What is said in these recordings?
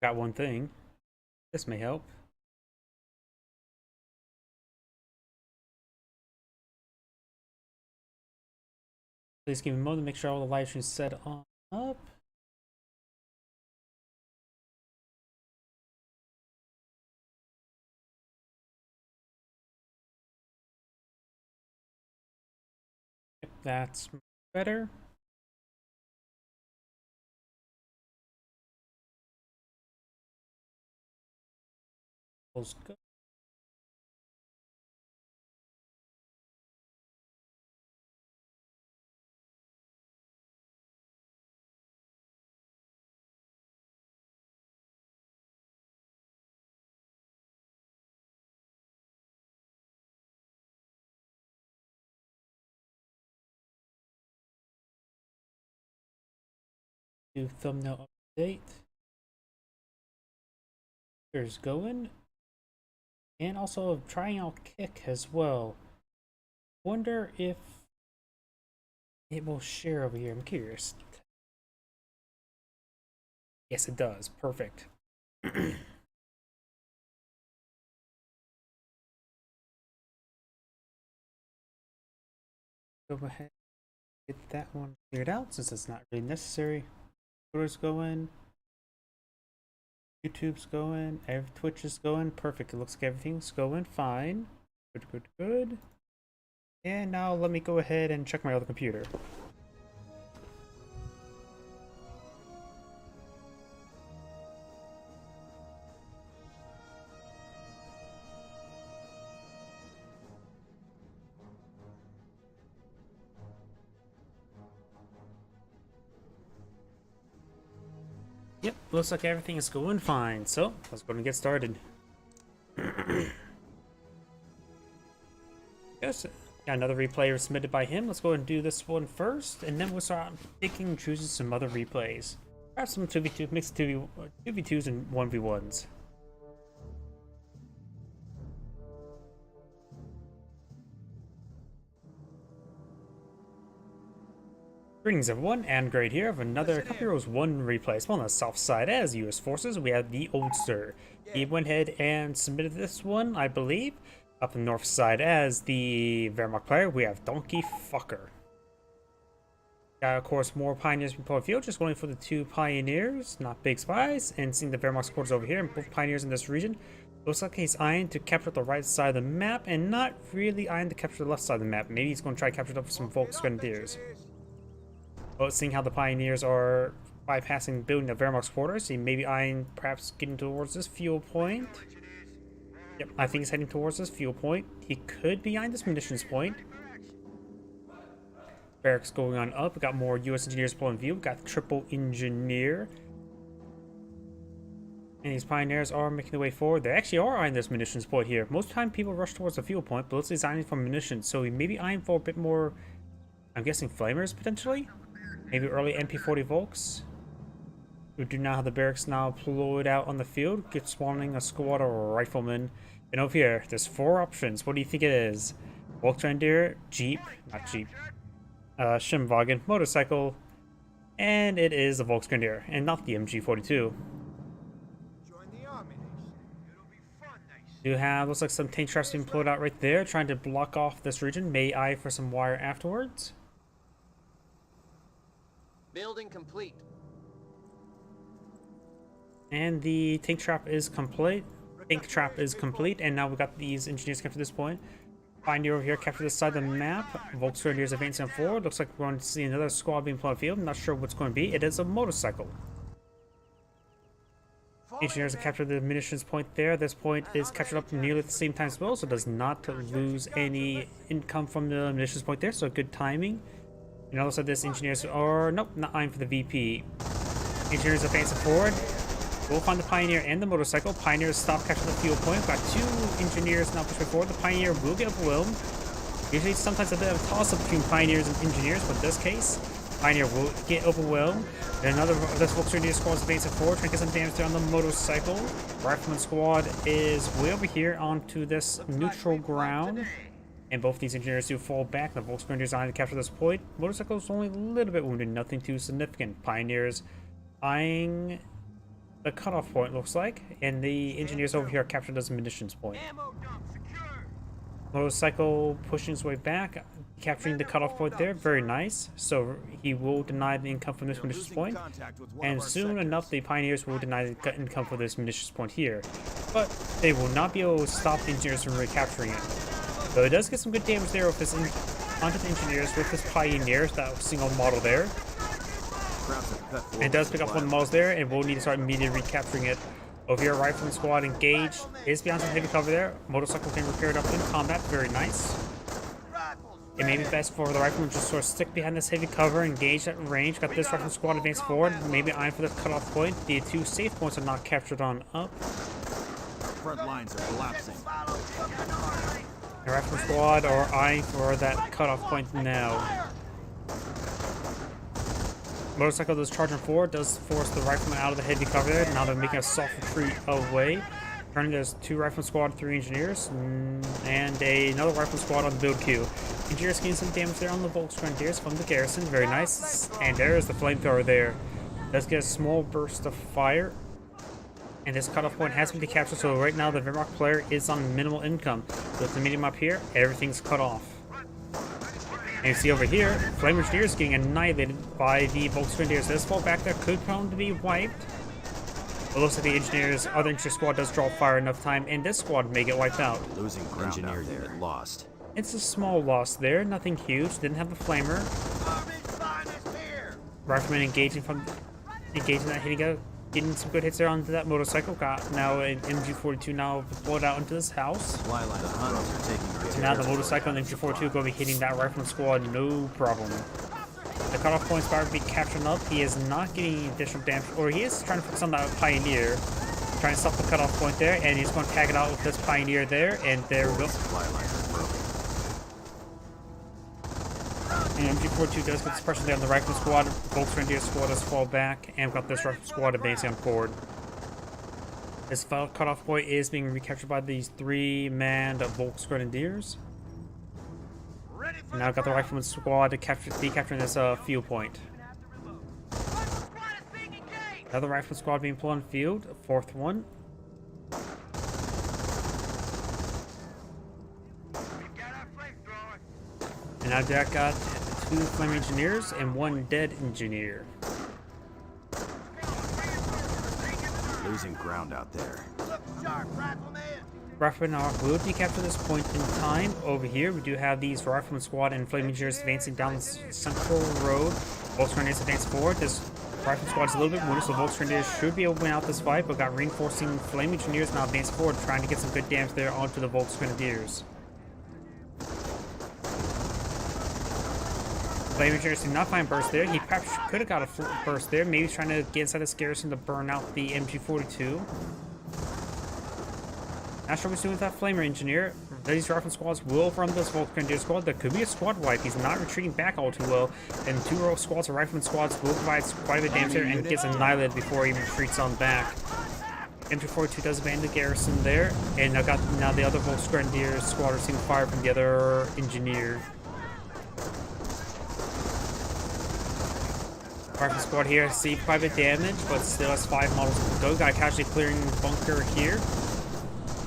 Got one thing. This may help. Please give me a moment to make sure all the live streams set on up. Yep, that's better. Let's go. Do thumbnail update. Here's going. And also trying out Kick as well. Wonder if it will share over here. I'm curious. Yes, it does. Perfect. Go ahead and get that one cleared out since it's not really necessary. Twitter's going. YouTube's going. Twitch is going. Perfect. It looks like everything's going fine. Good, good, good. And now let me go ahead and check my other computer. Yep, looks like everything is going fine. So let's go and get started. Yes, got another replay submitted by him. Let's go and do this one first, and then we'll start picking and choosing some other replays. Perhaps some 2v2, mixed 2v2s and 1v1s. Greetings everyone, and Great here of another Couple Heroes 1 replay. Well, on the south side as US forces, we have the Oldster. He went ahead and submitted this one, I believe. Up the north side as the Wehrmacht player, we have Donkey Fucker. Of course, more Pioneers from point of view, just going for the two Pioneers, not big spies, and seeing the Wehrmacht quarters over here, and both Pioneers in this region. Looks like he's eyeing to capture the right side of the map, and not really eyeing to capture the left side of the map. Maybe he's going to try to capture it up for some Volksgrenadiers. But seeing how the Pioneers are bypassing building the Wehrmacht's quarters, he may be eyeing perhaps getting towards this fuel point. Yep, I think he's heading towards this fuel point. He could be eyeing this munitions point. Barracks going on up. We got more U.S. engineers pulling view. We got the triple engineer. And these Pioneers are making their way forward. They actually are eyeing this munitions point here. Most time people rush towards the fuel point, but let's say he's eyeing for munitions. So he may be eyeing for a bit more, I'm guessing, flamers potentially? Maybe early MP40 Volks. We do not have the barracks now deployed out on the field. Get spawning a squad of riflemen. And over here, there's 4 options. What do you think it is? Volksgrenadier, Jeep, not Jeep, Schimwagen, motorcycle, and it is the Volksgrenadier, and not the MG42. You have, looks like some tank traps being deployed out right there, trying to block off this region. May I for some wire afterwards? Building complete. And the tank trap is complete. Tank trap is complete, and now we've got these engineers captured this point. Pioneer over here capture this side of the map. Volksgrenadiers advancing forward. Looks like we're going to see another squad being put on field. I'm not sure what's going to be. It is a motorcycle. Engineers have captured the munitions point there. This point is captured up nearly at the same time as well, so does not lose any income from the munitions point there, so good timing. And also this engineers are, nope, not eyeing for the VP. Engineers advancing forward. We'll find the Pioneer and the motorcycle. Pioneers stop capturing the fuel point. We've got 2 engineers now pushing forward. The Pioneer will get overwhelmed. Usually sometimes a bit of a toss-up between Pioneers and engineers, but in this case, Pioneer will get overwhelmed. And another of this Volksgrenadier squad is advancing forward, trying to get some damage there on the motorcycle. Rifleman squad is way over here onto this neutral ground. And both these engineers do fall back. The Volksgrenadiers are eyeing to capture this point. Motorcycle is only a little bit wounded, nothing too significant. Pioneers eyeing the cutoff point looks like, and the engineers over here are captured as a munitions point. Motorcycle pushing his way back, capturing the cutoff point there, very nice. So he will deny the income from this munitions point, and soon enough the pioneers will deny the income for this munitions point here. But they will not be able to stop the engineers from recapturing it. So it does get some good damage there with this onto the engineers with this pioneer, that single model there. And it does pick up one of the models there, and we'll need to start immediately recapturing it. Over here, Rifleman Squad engaged. Is behind some heavy cover there. Motorcycle can repair it up in combat. Very nice. It may be best for the Rifleman to just sort of stick behind this heavy cover, engage at range. Got this Rifleman Squad advance forward. Maybe eyeing for the cutoff point. The two safe points are not captured on up. Front lines are collapsing. The Rifleman Squad are eyeing for that cutoff point now. Motorcycle does charging forward, does force the Rifleman out of the heavy cover there. Now they're making a soft retreat away. Currently there's 2 Rifleman Squad, 3 engineers, and another Rifleman Squad on the build queue. Engineers getting some damage there on the Volksgrenadiers from the garrison, very nice. And there's the flamethrower there. Does get a small burst of fire. And this cutoff point has been captured, so right now the Wehrmacht player is on minimal income. With the medium up here, everything's cut off. And you see over here, Flame Engineers getting annihilated by the Volksgrenadiers. This fall back there could come to be wiped. It looks like the other engineer squad does draw fire enough time, and this squad may get wiped out. Losing ground engineer unit lost. It's a small loss there, nothing huge. Didn't have the flamer. Rifleman engaging that hitting, getting some good hits there onto that motorcycle. Got now an MG42 now pulled out into this house. So now the motorcycle and MG42 going to be hitting that Rifleman squad, no problem. The cutoff point's about to be captured up. He is not getting additional damage, or he is trying to focus on that pioneer, trying to stop the cutoff point there, and he's going to tag it out with this pioneer there, and there we go. And MG42 does get suppression there on the Rifleman squad. Volksgrenadier squad does fall back, and we've got this Rifleman squad advancing on forward. This final cutoff point is being recaptured by these 3-manned Volksgrenadiers. And now we've got the Rifleman squad to decapturing this field point. Another Rifleman squad being pulled on field, 4th one. And now Jack got 2 flame engineers and 1 dead engineer. Losing ground out there. Rifleman will decapture this point in time. Over here, we do have these Rifleman squad and flame engineers advancing down the central road. Volksgrenadiers advance forward. This Rifleman squad is a little bit wounded, so Volksgrenadiers should be able to win out this fight, but got reinforcing flame engineers now advance forward, trying to get some good damage there onto the Volksgrenadiers. Flame engineers did not find burst there. He perhaps could have got a burst there. Maybe he's trying to get inside this garrison to burn out the MG42. Not sure what he's doing with that flamer engineer. These Rifleman squads will run this Volksgrenadier squad. There could be a squad wipe. He's not retreating back all too well. And 2 row squads of Rifleman squads will provide quite a bit of damage there and gets annihilated before he retreats on back. MG42 does abandon the garrison there. And now the other Volksgrenadier squad are seeing fire from the other engineer. Rifleman squad here see quite a bit of damage, but still has 5 models to go. Got a casualty clearing bunker here.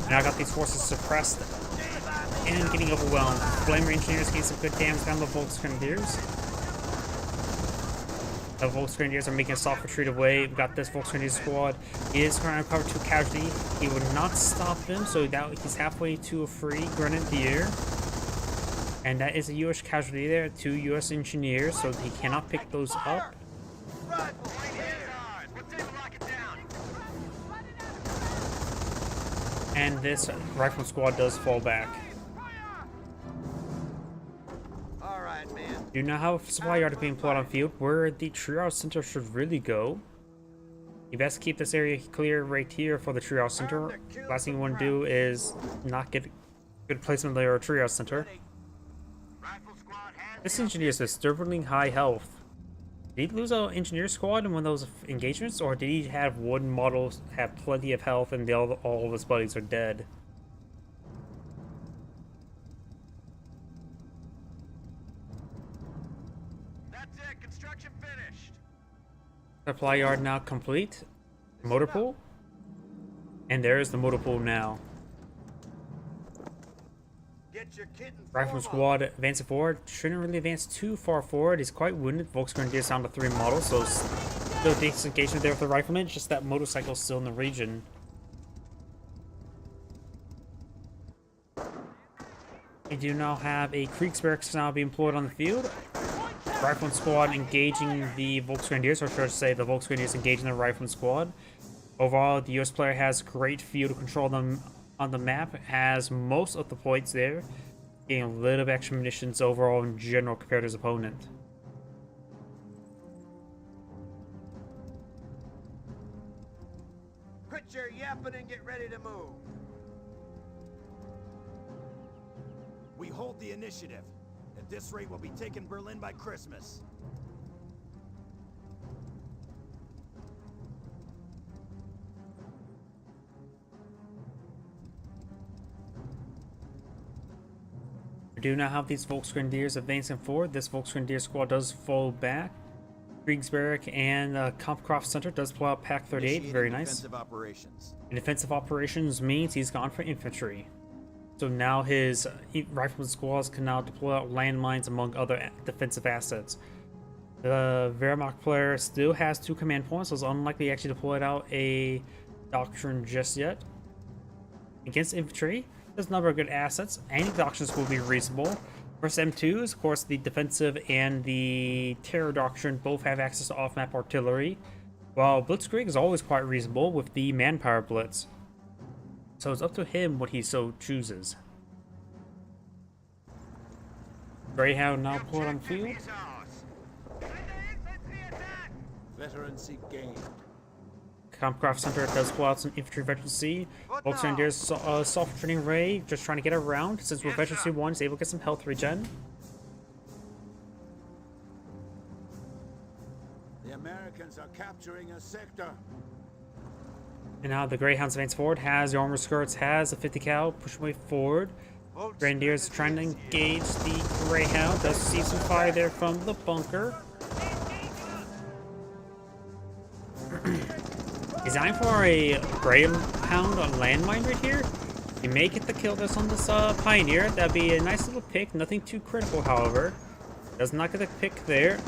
Now I got these forces suppressed and getting overwhelmed. Flamer engineers getting some good damage down the Volksgrenadiers. The Volksgrenadiers are making a soft retreat away. We've got this Volksgrenadier squad. He is trying to recover 2 casualty. He would not stop him, so he's halfway to a free Grenadier. And that is a US casualty there, 2 US engineers, so he cannot pick those up. And this Rifleman squad does fall back. Alright, man. Do you know how supply yard is being plotted on field? Where the triage center should really go. You best keep this area clear right here for the triage center. Last thing you want to do is not get good placement of your triage center. This engineer is disturbingly high health. Did he lose an engineer squad in one of those engagements, or did he have one model have plenty of health and all of his buddies are dead? That's it. Construction finished. Supply yard now complete. motor pool. And there's the motor pool now. Get your kid in Rifleman form. squad advancing forward. Shouldn't really advance too far forward. He's quite wounded. Volksgrenadiers down to 3 models, so still decent engagement there with the rifleman. Just that motorcycle still in the region. We do now have a Kriegsberg now being employed on the field. Rifleman squad engaging the Volksgrenadiers, or should I say the Volksgrenadiers engaging the Rifleman squad. Overall, the US player has great field control on the map, has most of the points there, getting a little bit extra munitions overall in general compared to his opponent. Quit your yapping and get ready to move. We hold the initiative. At this rate, we'll be taking Berlin by Christmas. We do now have these Volksgrenadiers advancing forward. This Volksgrenadier squad does fall back. Kriegsberg and Kampfkraft Center does pull out Pack 38. Initiating Very nice. Defensive operations. And defensive operations means he's gone for infantry. So now his rifleman squads can now deploy out landmines among other defensive assets. The Wehrmacht player still has 2 command points, so it's unlikely he actually deployed out a doctrine just yet. Against infantry, there's a number of good assets. Any doctrines will be reasonable. First M2s, of course, the defensive and the terror doctrine both have access to off-map artillery, while Blitzkrieg is always quite reasonable with the manpower blitz. So it's up to him what he so chooses. Greyhound now pulled on field. Veteran seat gained. Kampfkraft Center does pull out some infantry veteran C. Volksgrenadiers soft training ray, just trying to get around. Since we're veteran C1, is able to get some health regen. The Americans are capturing a sector. And now the Greyhounds advance forward, has the armor skirts, has a 50 cal, push way forward. Grenadiers trying to engage the Greyhound, does see some fire there from the bunker. Designed for a Greyhound on landmine right here. You may get the kill this on this Pioneer. That'd be a nice little pick, nothing too critical however. Does not get the pick there.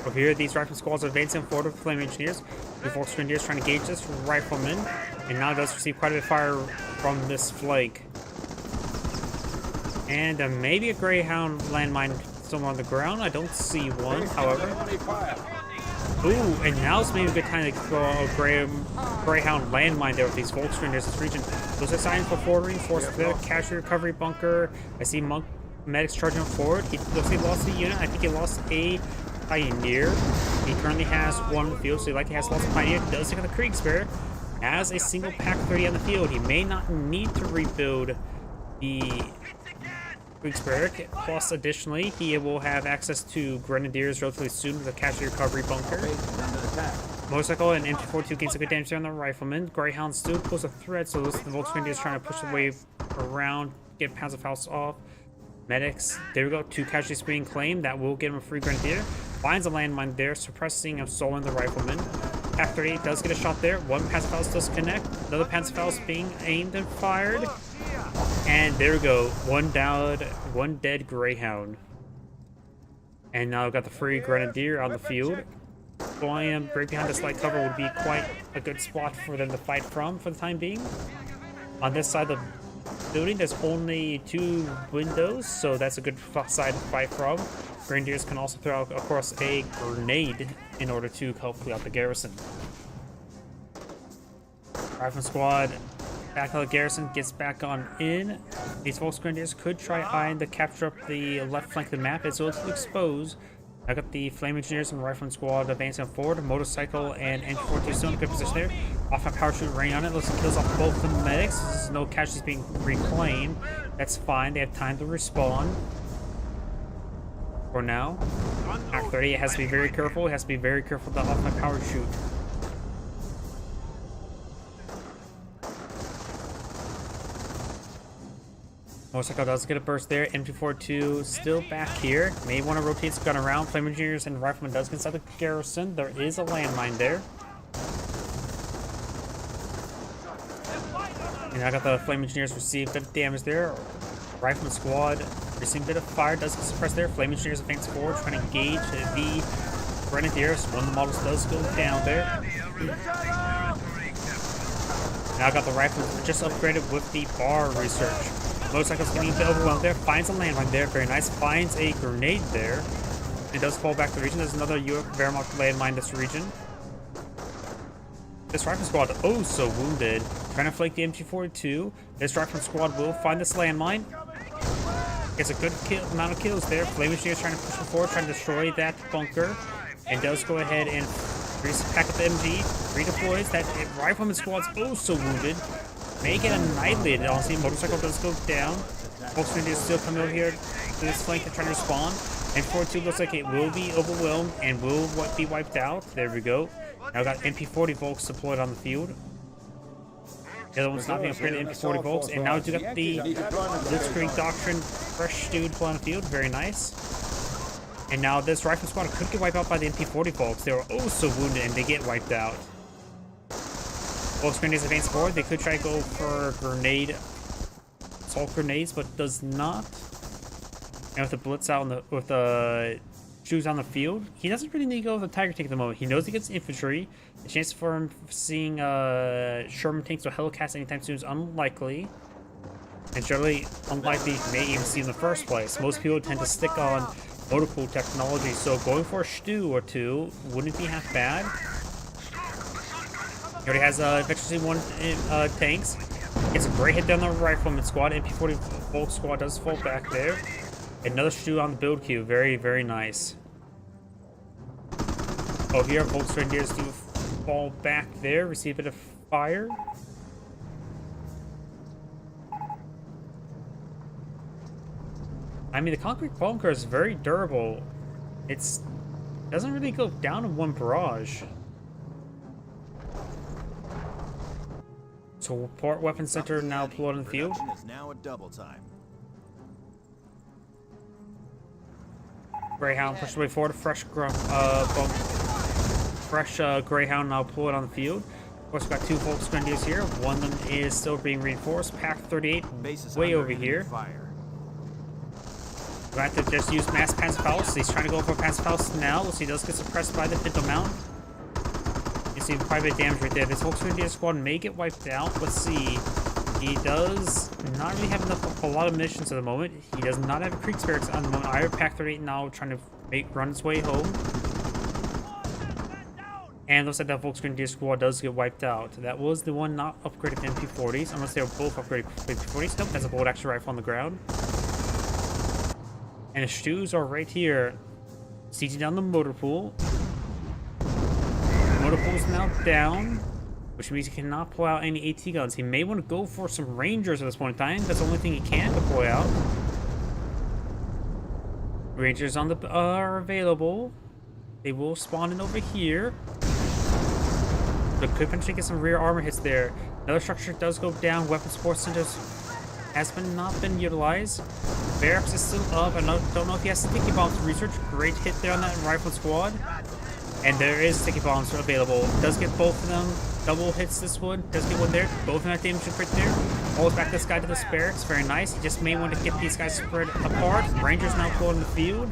Over here, these rifle squads are advancing forward with flame engineers. The Volksgrenadiers trying to gauge this rifleman, and now does receive quite a bit of fire from this flank. And maybe a Greyhound landmine somewhere on the ground. I don't see one, however. Ooh, and now it's maybe a good time to throw a Greyhound landmine there with these Volksgrenadiers in this region. Those are signs for forward reinforcements there. Casualty recovery bunker. I see medics charging forward. He looks like he lost a unit. I think he lost a Pioneer. He currently has 1 on the field, so he likely has lost a Pioneer. He does take out the Kriegsberg. As a single Pack 30 on the field, he may not need to rebuild the Kriegsberg. Plus, additionally, he will have access to Grenadiers relatively soon with a casualty recovery bunker. Motorcycle and MT-42 gains a good damage there on the Rifleman. Greyhound still pose a threat, so those are the Volksgrenadiers trying to push the wave around, get Panzerfaust off. Medics, there we go, 2 casualties being claimed. That will get him a free Grenadier. Finds a landmine there, suppressing and soloing the Rifleman. Pack 38 does get a shot there. 1 Panzerfaust does connect. Another Panzerfaust being aimed and fired. And there we go. 1 down, 1 dead Greyhound. And now we've got the free Grenadier on the field. Flying right behind this light cover would be quite a good spot for them to fight from for the time being. On this side of the building, there's only 2 windows, so that's a good side to fight from. Grenadiers can also throw out, of course, a grenade in order to help clear out the garrison. Rifleman squad back out the garrison, gets back on in. These Volksgrenadiers could try eyeing to capture up the left flank of the map. It's a little exposed. I got the Flame Engineers and Rifleman squad advancing forward. Motorcycle and MT-42 still in a good position there. Off my parachute rain on it. Looks like kills off both the medics. There's no casualties being reclaimed. That's fine. They have time to respawn. For now. Pack 30 has to be very careful. It has to be very careful to off my parachute. Motorcycle does get a burst there. MT-42 still back here. May want to rotate his gun around. Flame Engineers and Rifleman does get inside the garrison. There is a landmine there. And I got the Flame Engineers receive a bit of damage there. Rifleman Squad receiving a bit of fire, does get suppressed there. Flame Engineers advance forward, trying to engage the Grenadiers. One of the models does go down there. Now I got the rifle just upgraded with the bar research. Motorcycle's getting a bit overwhelmed there. Finds a landmine there, very nice. Finds a grenade there. It does fall back to the region. There's another Wehrmacht landmine in this region. This rifle squad, oh so wounded. Trying to flank the MG42. This rifle squad will find this landmine. Gets a good amount of kills there. Flame Engineer is trying to push him forward, trying to destroy that bunker. And does go ahead and pack up the MG. Redeploys. That rifleman squad's oh so wounded. May get annihilated, honestly. Motorcycle does go down. Volkswagen is still coming over here to this flank to try to respond. And 42 looks like it will be overwhelmed and will be wiped out. There we go. Now we got MP40 Volks deployed on the field. The other one's not being upgraded, MP40 Volks. And now we do got the Blitzkrieg Doctrine fresh dude on the field. Very nice. And now this rifle squad could get wiped out by the MP40 Volks. They were oh so wounded and they get wiped out. Volks grenades advance forward. They could try to go for grenade, assault grenades, but does not. And with the blitz out with the shoes on the field, he doesn't really need to go with the Tiger tank at the moment. He knows he gets infantry. The chance for him seeing Sherman tanks or Hellcats anytime soon is unlikely. And generally unlikely you may even see in the first place. Most people tend to stick on motor pool technology, so going for a Stu or two wouldn't be half bad. He already has Infantry 1 tanks. Gets a great hit down the Rifleman squad. MP40 Volt squad does fall back there. Another Stu on the build queue. Very, very nice. Oh, here Volks Grenadiers do fall back there. Receive a bit of fire. I mean, the concrete bunker is very durable. It doesn't really go down in one barrage. Support Weapon Center now deployed in the field. Is now at double time. Greyhound pushed way forward. Fresh Greyhound now deployed on the field. Of course, we've got two Volks Grenadiers here. One of them is still being reinforced. Pack 38 way over here. We have to just use Mass Panzerfaust. He's trying to go for Panzerfaust now. He does get suppressed by the Pinto Mount. You see quite a bit of damage right there. This Volkswagen squad may get wiped out. Let's see. He does not really have a lot of munitions at the moment. He does not have Kriegsbergs on the moment. Iron Pack 38 now trying to run his way home. And looks like that Volkswagen squad does get wiped out. That was the one not upgraded to MP40s, unless they were both upgraded to MP40s. Nope, that's a bolt action rifle on the ground. And the Stus are right here, sieging down the motor pool. Motor pool is now down, which means he cannot pull out any AT guns. He may want to go for some Rangers at this point in time. That's the only thing he can deploy out. Rangers are available. They will spawn in over here. The could potentially get some rear armor hits there. Another structure does go down. Weapon support centers has not been utilized. Barracks is still up. I don't know if he has sticky bombs to research. Great hit there on that rifle squad. And there is sticky bombs available. Does get both of them. Double hits this one. Does get one there. Both of them have damage right there. Pulls back this guy to the barracks. Very nice. He just may want to get these guys spread apart. Rangers now pull in the field.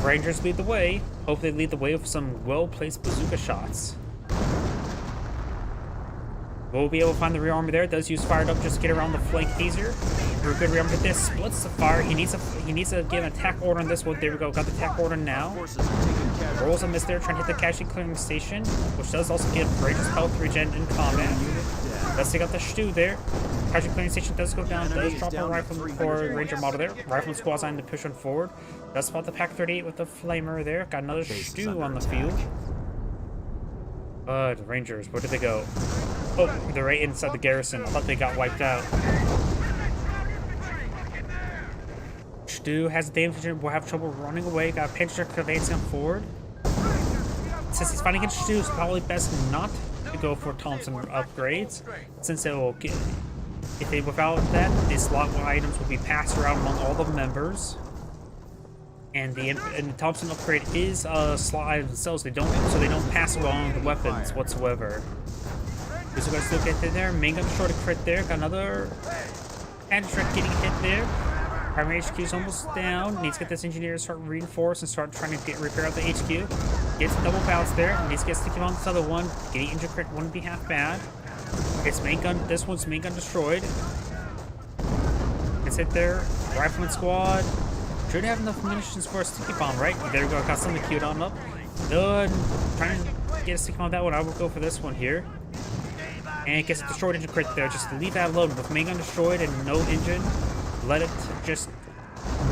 Rangers lead the way. Hope they lead the way with some well-placed bazooka shots. We'll be able to find the rear armor there. It does use fired up just to get around the flank easier. For a good rear armor hit this. Splits the fire. He needs to get an attack order on this one. There we go. Got the attack order now. Rolls a miss there, trying to hit the casualty clearing station, which does also give Rangers health regen in combat. Does take out the Stu there. Casualty clearing station does go down. Does drop a rifle for Ranger model there. Rifle squad's on to push on forward. Does spot the Pack 38 with the flamer there. Got another Stu on the field. The Rangers, where did they go? Oh, they're right inside the garrison. I thought they got wiped out. Stu has damage, will have trouble running away. Got a pinch advancing forward. Since he's fighting against Stu, it's probably best not to go for Thompson upgrades, since it will get, without that, the slot items will be passed around among all the members. And the Thompson upgrade is slot items themselves. So they don't pass along the weapons whatsoever. This is going to still get in there. Main gun destroyed a crit there. Got another Pantrack getting hit there. Primary HQ is almost down. Needs to get this engineer to start reinforce and start trying to repair out the HQ. Gets double bounce there. Needs to get sticky on this other one. Getting injured crit wouldn't be half bad. It's main gun. This one's main gun destroyed. It's hit there. Rifleman squad. Should have enough munitions for a sticky bomb, right? There we go. Got something queued on up. Done. Trying to get a sticky bomb on that one. I will go for this one here. And it gets destroyed into crit there. Just leave that alone. With main gun destroyed and no engine, let it just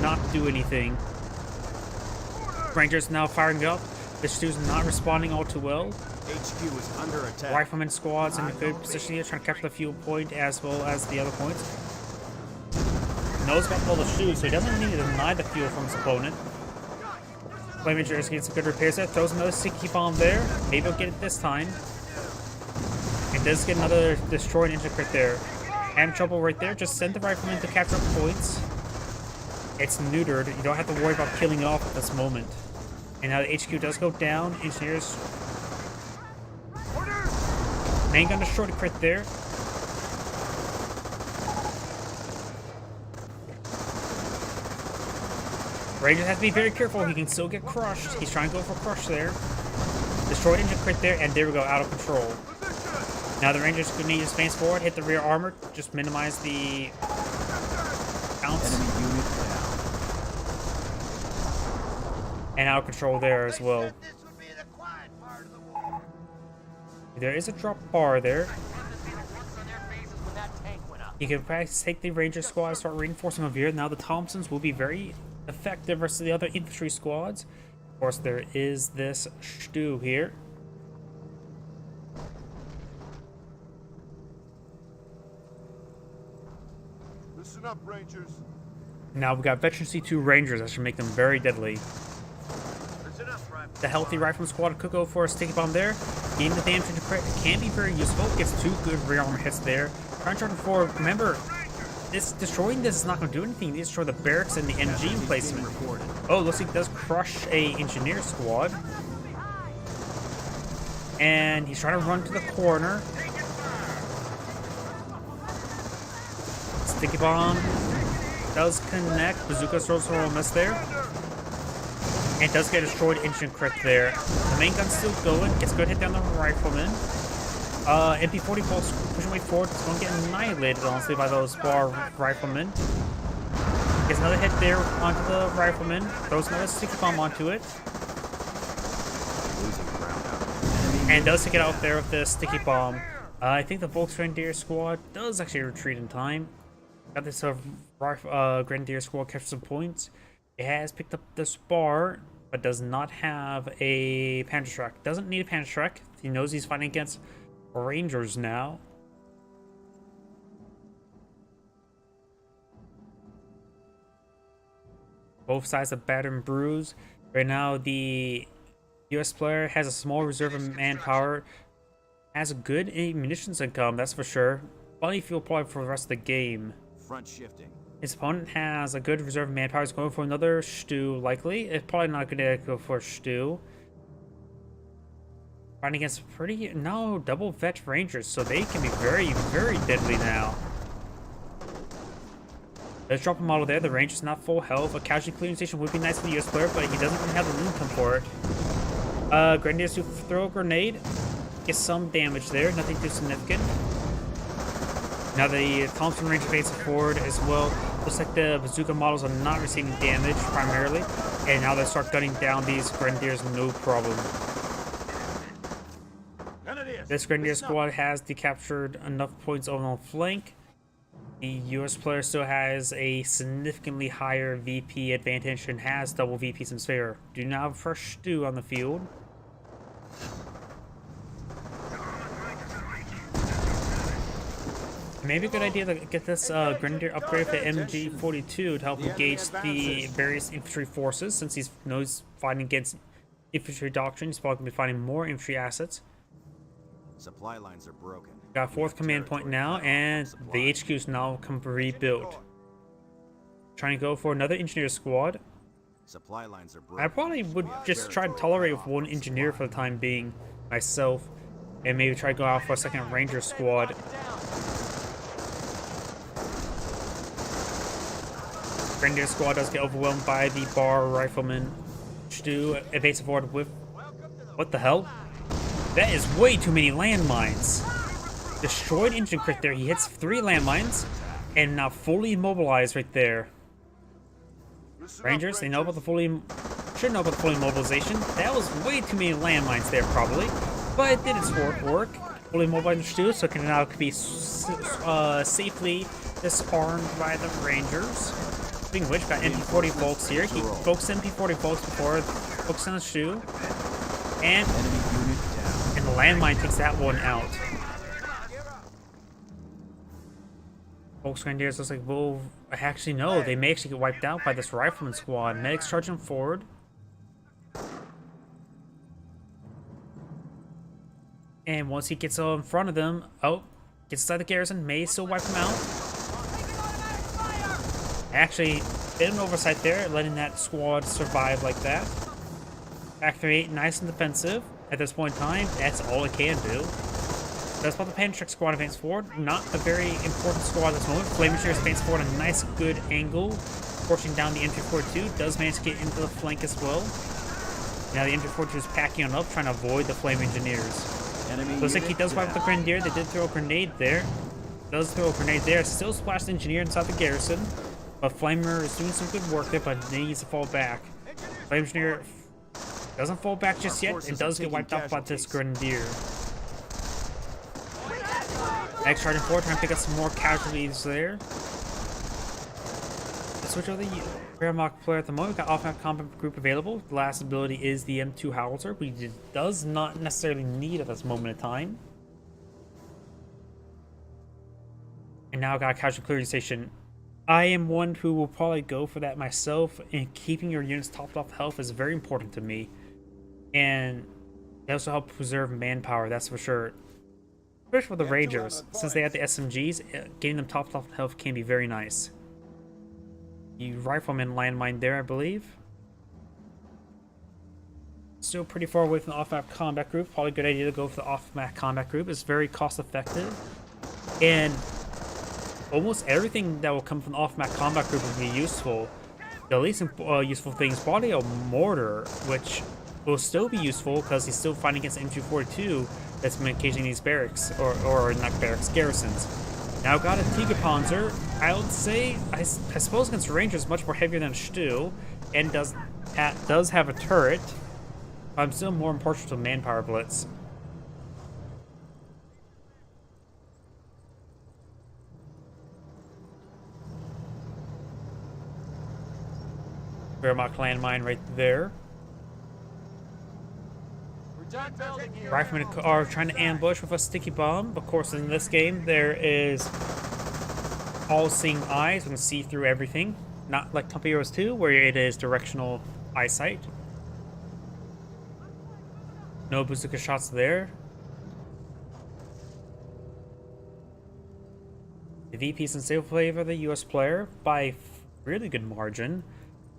not do anything. Rangers now firing up. The Stu's not responding all too well. HQ is under attack. Rifleman squad's in a good position here, trying to capture the fuel point as well as the other points. Knows about all the shoes, so he doesn't need to deny the fuel from his opponent. Flame Engineers gets some good repairs there. Throws another sticky bomb there. Maybe he'll get it this time. It does get another destroyed into crit there. Having trouble right there. Just send the Rifleman to capture points. It's neutered. You don't have to worry about killing it off at this moment. And now the HQ does go down. Engineers. Main gun destroyed a crit there. Ranger has to be very careful. He can still get crushed. He's trying to go for crush there. Destroyed into crit there, and there we go, out of control. Now the Rangers could need to advance forward, hit the rear armor, just minimize the bounce. Enemy unit down. And out of control there as well. This would be the quiet part of the war. There is a drop bar there. Wanted to see the looks on their faces when that tank went up. You can perhaps take the Ranger squad and start reinforcing over here. Now the Thompsons will be very effective versus the other infantry squads. Of course, there is this Stu here. Listen up, Rangers. Now we've got Veteran C2 Rangers that should make them very deadly. Listen up, Rifle. The healthy Rifleman squad could go for a sticky bomb there. Getting the damage into crit can be very useful. Gets 2 good rear armor hits there. Trying to forward. Remember, destroying this is not going to do anything. They destroy the barracks and the MG emplacement. Oh, looks like it does crush a engineer squad. And he's trying to run to the corner. Sticky bomb does connect. Bazooka throws a miss there. And does get destroyed instant crit there. The main gun's still going. Gets a good hit down the rifleman. MP40 folks pushing way forward. It's going to get annihilated, honestly, by those bar riflemen. Gets another hit there onto the rifleman. Throws another sticky bomb onto it. Losing ground out. And does take it out there with the sticky bomb. I think the Volksgrenadier squad does actually retreat in time. Got this Grenadier squad catch some points. It has picked up the spar, but does not have a Panzerschreck. Doesn't need a Panzerschreck. He knows he's fighting against Rangers now. Both sides are battered and bruised. Right now, the US player has a small reserve of manpower. Has a good munitions income, that's for sure. Plenty of fuel probably for the rest of the game. Front shifting. His opponent has a good reserve of manpower. He's going for another Stu, likely. It's probably not going to go for Stu. Fighting against double vet Rangers, so they can be very, very deadly now. Let's drop a model there. The Ranger's not full health. A casualty clearing station would be nice for the US player, but he doesn't really have the income for it. Grenadiers to throw a grenade. Get some damage there. Nothing too significant. Now the Thompson Ranger faces forward as well. Looks like the bazooka models are not receiving damage primarily. And now they start gunning down these Grenadiers no problem. This Grenadier squad has decaptured enough points on the flank. The US player still has a significantly higher VP advantage and has double VPs in spare. Do not have a fresh Stu on the field. Maybe a good idea to get this Grenadier upgrade to MG42 to help engage the various infantry forces, since he knows fighting against infantry doctrine. He's probably going to be finding more infantry assets. Supply lines are broken. Got 4th command point now, and the HQ is now rebuilt. Trying to go for another engineer squad. Supply lines are broken. I probably would just try to tolerate with one engineer for the time being myself. And maybe try to go out for a second Ranger squad. Grenadier squad does get overwhelmed by the bar rifleman. Stu evasive forward with... What the hell? That is way too many landmines. Destroyed engine crit there. He hits 3 landmines. And now fully immobilized right there. Rangers, they know about the fully... Should know about the fully immobilization. That was way too many landmines there, probably. But it did its work. Fully immobilized Stu, so it can now be safely disarmed by the Rangers. Speaking of which, got MP40 Volks here. He focused MP40 Volks before focusing on the Stu. And the landmine takes that one out. Volks Grenadiers looks like, well, actually no, they may actually get wiped out by this rifleman squad. Medics charging forward. And once he gets in front of them, gets inside the garrison, may still wipe them out. Actually, did an oversight there, letting that squad survive like that. Factory 8, nice and defensive. At this point in time, that's all it can do. That's about the Pantrick squad advance forward. Not a very important squad at this moment. Flame Engineers advance forward a nice, good angle. Forcing down the MG42. Does manage to get into the flank as well. Now the MG42 is packing on up, trying to avoid the Flame Engineers. Looks like he does wipe the Grenadier. They did throw a grenade there. Does throw a grenade there. Still splashed the Engineer inside the garrison. But Flamer is doing some good work there, but needs to fall back. Flame Engineer doesn't fall back just yet. It does get wiped out by this Grenadier. Next charging forward, trying to pick up some more casualties there. Let's switch over the Wehrmacht player at the moment. We've got off-map combat group available. The last ability is the M2 Howitzer, which it does not necessarily need at this moment in time. And now got a casualty clearing station. I am one who will probably go for that myself, and keeping your units topped off health is very important to me. And they also help preserve manpower, that's for sure. Especially for the Rangers, since they have the SMGs, getting them topped off health can be very nice. The rifleman landmine there, I believe. Still pretty far away from the off-map combat group. Probably a good idea to go for the off-map combat group. It's very cost-effective. And almost everything that will come from the off-map combat group will be useful. The least useful thing is probably a mortar, which will still be useful because he's still fighting against MG42 that's been occasioning these barracks, or not barracks, garrisons. Now got a Tiger Panzer. I would say, I suppose against Rangers, much more heavier than Stu, and does have a turret. I'm still more impartial to manpower blitz. Wehrmacht landmine right there. Riflemen are trying to ambush with a sticky bomb. Of course, in this game, there is all-seeing eyes. We can see through everything. Not like Top Heroes 2, where it is directional eyesight. No bazooka shots there. The VP is in safe favor of the US player by really good margin.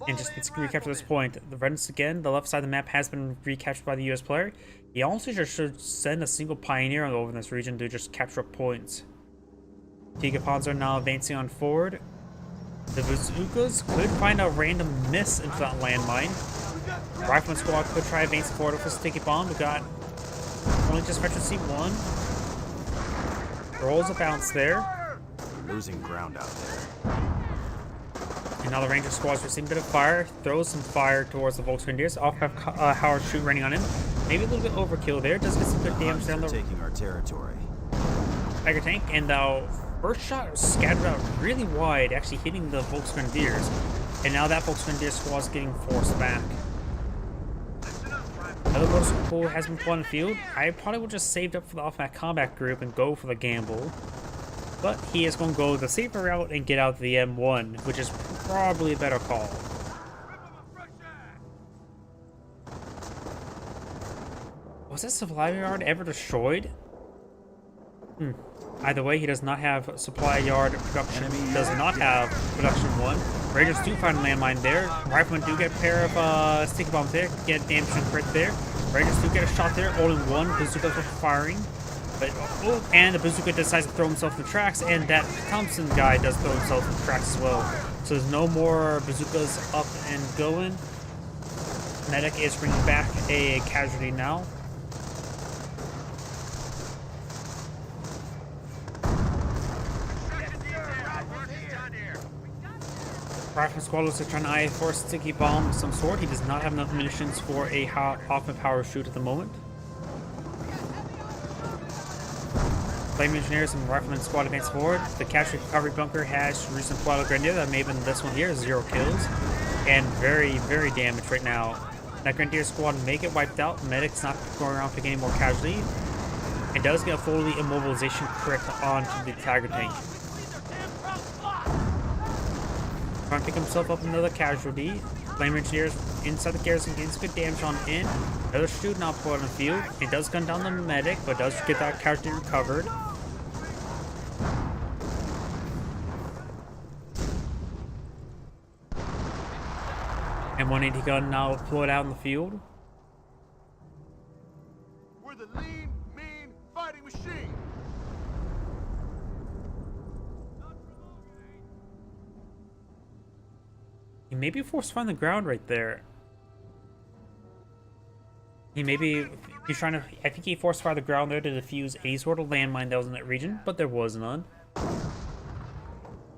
And just gets recaptured at this point. The Redness again, the left side of the map has been recaptured by the US player. He also just should send a single pioneer over in this region to just capture points. Tiger Panzer now advancing on forward. The bazookas could find a random miss into that landmine. Rifleman squad could try advancing forward with a sticky bomb. We got only just Veteran C1. Rolls a bounce there. Losing ground out there. And now the Ranger squad's receiving a bit of fire. Throws some fire towards the Volksgrenadiers. Off-map Howard shoot running on him. Maybe a little bit overkill there. Does get some good damage down the taking our territory. Tiger tank. And the first shot was scattered out really wide, actually hitting the Volksgrenadiers. And now that Volksgrenadier squad's getting forced back. Another motorcycle has been put on the field. I probably would just saved up for the off-map combat group and go for the gamble. But he is going to go the safer route and get out the M1, which is probably a better call. Was that supply yard ever destroyed? Either way, he does not have supply yard production. Does not have production 1. Raiders do find a landmine there. Riflemen do get a pair of sticky bombs there, get damage and crit there. Raiders do get a shot there, only one bazooka for firing. But and the bazooka decides to throw himself in the tracks, and that Thompson guy does throw himself in the tracks as well. So there's no more bazookas up and going. Medic is bringing back a casualty now. Rifleman squad looks like trying to eye for a sticky bomb of some sort. He does not have enough munitions for a Hoffman power shoot at the moment. Flame engineers and rifleman squad advance forward. The casualty recovery bunker has recent Pueblo Grenadier. That may have been this one here, 0 kills. And very, very damaged right now. That Grenadier squad may get wiped out. Medic's not going around picking any more casualty. It does get a fully immobilization crit onto the Tiger tank. Trying to pick himself up another casualty. Flame engineers inside the garrison gets good damage on in. Another shoot not put on the field. It does gun down the medic, but does get that casualty recovered. And 180 gun now deployed out in the field. We're the lean, mean, fighting machine. He may be forced to find the ground right there. He's trying to, I think he forced fire the ground there to defuse any sort of landmine that was in that region, but there was none.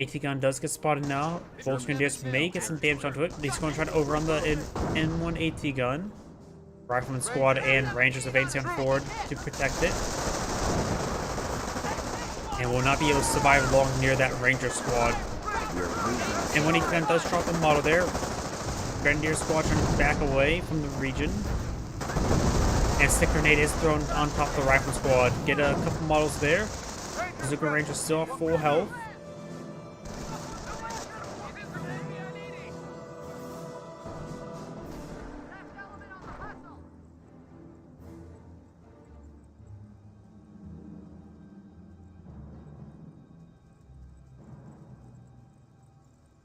AT gun does get spotted now. Volks Grenadiers may get some damage onto it. He's going to try to overrun the N1 AT gun. Rifleman squad and Rangers advancing on forward to protect it. And will not be able to survive long near that Ranger squad. And when he then does drop the model there, Grenadier squad trying to back away from the region. And stick grenade is thrown on top of the rifle squad. Get a couple models there. Bazooka Ranger still at full health.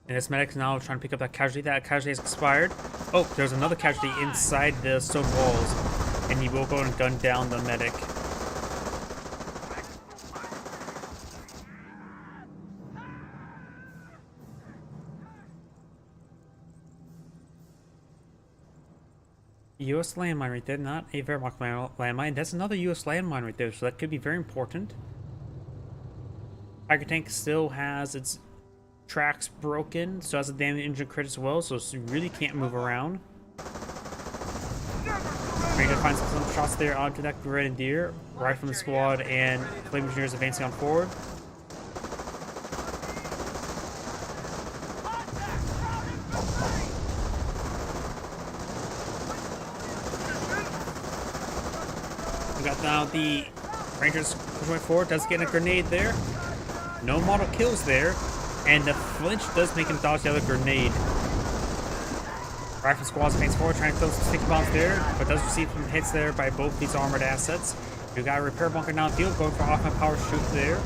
And this medic's now trying to pick up that casualty. That casualty has expired. Oh, there's another casualty inside the stone walls. And he will go and gun down the medic. US landmine right there, not a Wehrmacht landmine. That's another US landmine right there, so that could be very important. Tiger tank still has its tracks broken, so has a damage engine crit as well, so you really can't move around. Ranger finds some shots there onto that Grenadier. Rifleman squad and Flame engineers advancing on forward. We got now the Rangers pushing forward. Does get a grenade there. No model kills there. And the flinch does make him dodge the other grenade. Rifle squad advance forward, trying to throw some sticky bombs there, but does receive some hits there by both these armored assets. We got a repair bunker down the field, going for off-my power shoot there.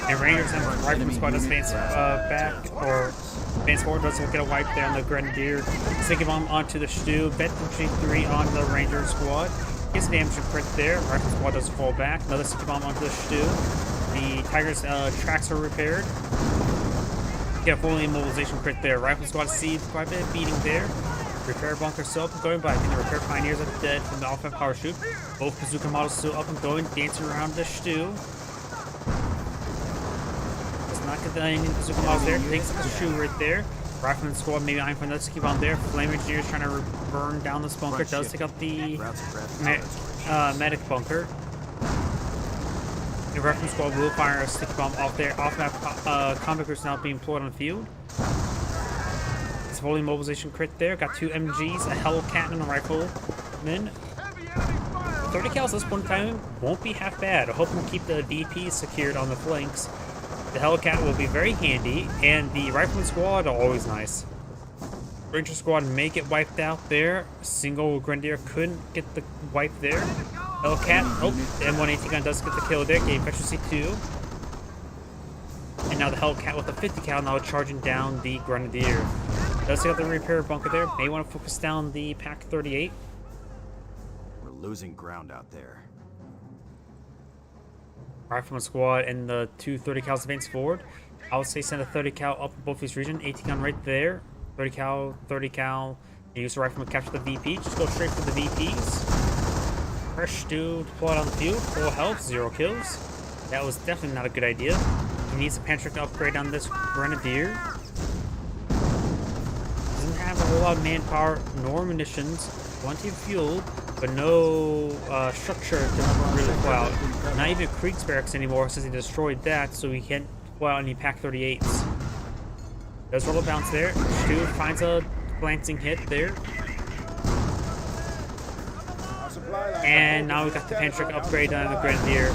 And Rangers and Rifle squad does advance back, or advance forward, does get a wipe there on the Grenadier. Sticky bomb onto the Stew, Vet 3 on the Ranger squad. Gets damage and crit there. Rifle squad does fall back. Another sticky bomb onto the Stew. The Tiger's tracks are repaired. Get a full immobilization crit there. Rifle squad sees quite a bit of beating there. Repair bunker still up and going, but I think the repair pioneers are dead from the offensive power shoot. Both bazooka models still up and going, dancing around the Stew. Does not get any bazooka models there. Takes the Stew right there. Rifleman squad maybe eyeing for another sticky bomb there. Flame engineers trying to burn down this bunker. Does take out the medic bunker. The reference squad will fire a sticky bomb off there. Off map combat groups now being employed on the field. It's a full immobilization crit there. Got 2 MGs, a Hellcat, and a rifleman. 30 cals at this point in time won't be half bad. I hope we'll keep the DP secured on the flanks. The Hellcat will be very handy, and the rifleman squad are always nice. Ranger squad may get wiped out there. Single Grenadier couldn't get the wipe there. Hellcat, oh, the M1 AT gun does get the kill there, gave efficiency 2. And now the Hellcat with a 50 cal now charging down the Grenadier. Does have the repair bunker there. May want to focus down the Pack 38. We're losing ground out there. Rifleman squad and the two 30 cals advance forward. I would say send a 30 cal up in both these regions. 18 gun right there. 30 cal, 30 cal. And use the rifleman to capture the VP. Just go straight for the VPs. Fresh Stew deployed on the field. Full health, 0 kills. That was definitely not a good idea. He needs a Pantrick to upgrade on this Grenadier. Doesn't have a whole lot of manpower nor munitions. Plenty of fuel, but no structure to really deploy out. Not even Krieg's barracks anymore since he destroyed that, so he can't deploy out any Pack 38s. Does roll a bounce there. Stu finds a glancing hit there. And now we got the Pantrick upgrade on the Grenadier.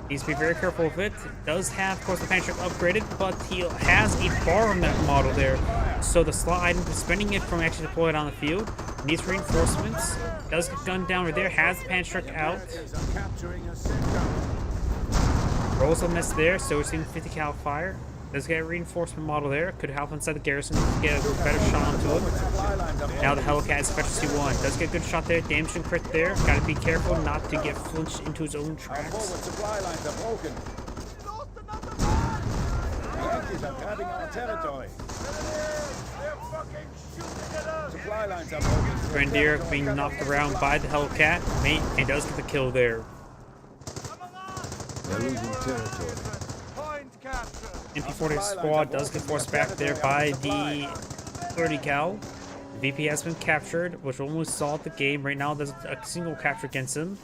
Needs to be very careful with it. Does have, of course, the Pantrick upgraded, but he has a bar on that model there. So the slot item, spending it from actually deployed on the field, needs reinforcements. Does get gunned down right there, has the Pantrick out. Rolls a miss there, so it's in 50 cal fire. Does get a reinforcement model there. Could help inside the garrison to get a better shot onto it. Now the Hellcat is specialty 1. Does get a good shot there. Damage and crit there. Gotta be careful not to get flinched into his own tracks. Supply lines are broken. The Yankees are grabbing our territory. They're fucking shooting at us. Supply lines are broken. Grenadier being knocked around by the Hellcat. And does get the kill there. They're losing territory. Point capture. MP40 squad does get forced back there by the 30 cal. The VP has been captured, which almost solved the game. Right now, there's a single capture against him.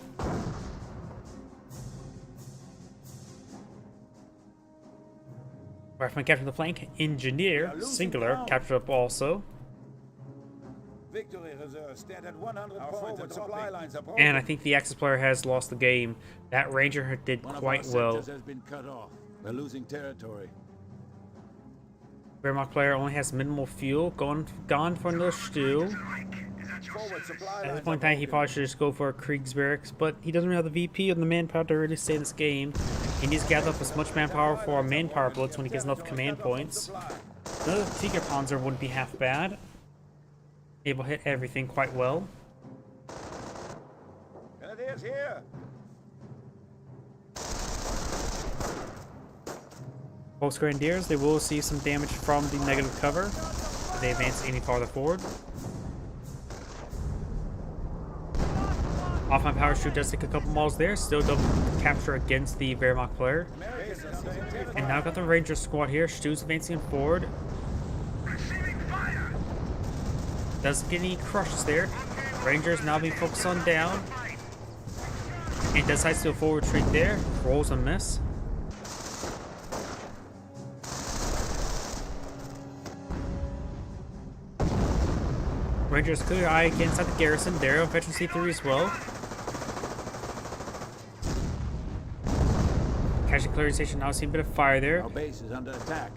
Rifleman captured the flank. Engineer, singular, captured up also. Victory reserve stand at 100 points. Supply lines are broken. And I think the Axis player has lost the game. That Ranger did quite well. Has been cut off. We're losing territory. Wehrmacht player only has minimal fuel. Gone for another stew. Forward supply At this lines point in time, he probably should just go for a Krieg's barracks, but he doesn't really have the VP or the manpower to really stay in this game. He needs to gather up as much manpower for a manpower blitz when he gets enough command points. Another Tiger Panzer wouldn't be half bad. Able to hit everything quite well. Grenadiers here. Both Grenadiers, they will see some damage from the negative cover if they advance any farther forward. Off my power shoot does take a couple models there, still double capture against the Wehrmacht player. And now got the Ranger squad here. Stu's advancing forward. Doesn't get any crushes there. Rangers now being focused on down. And decides to do a forward retreat there. Rolls a miss. Rangers clear eye again inside the garrison. There, veteran C3 as well. Casualty clearing station now seeing a bit of fire there. Our base is under attack.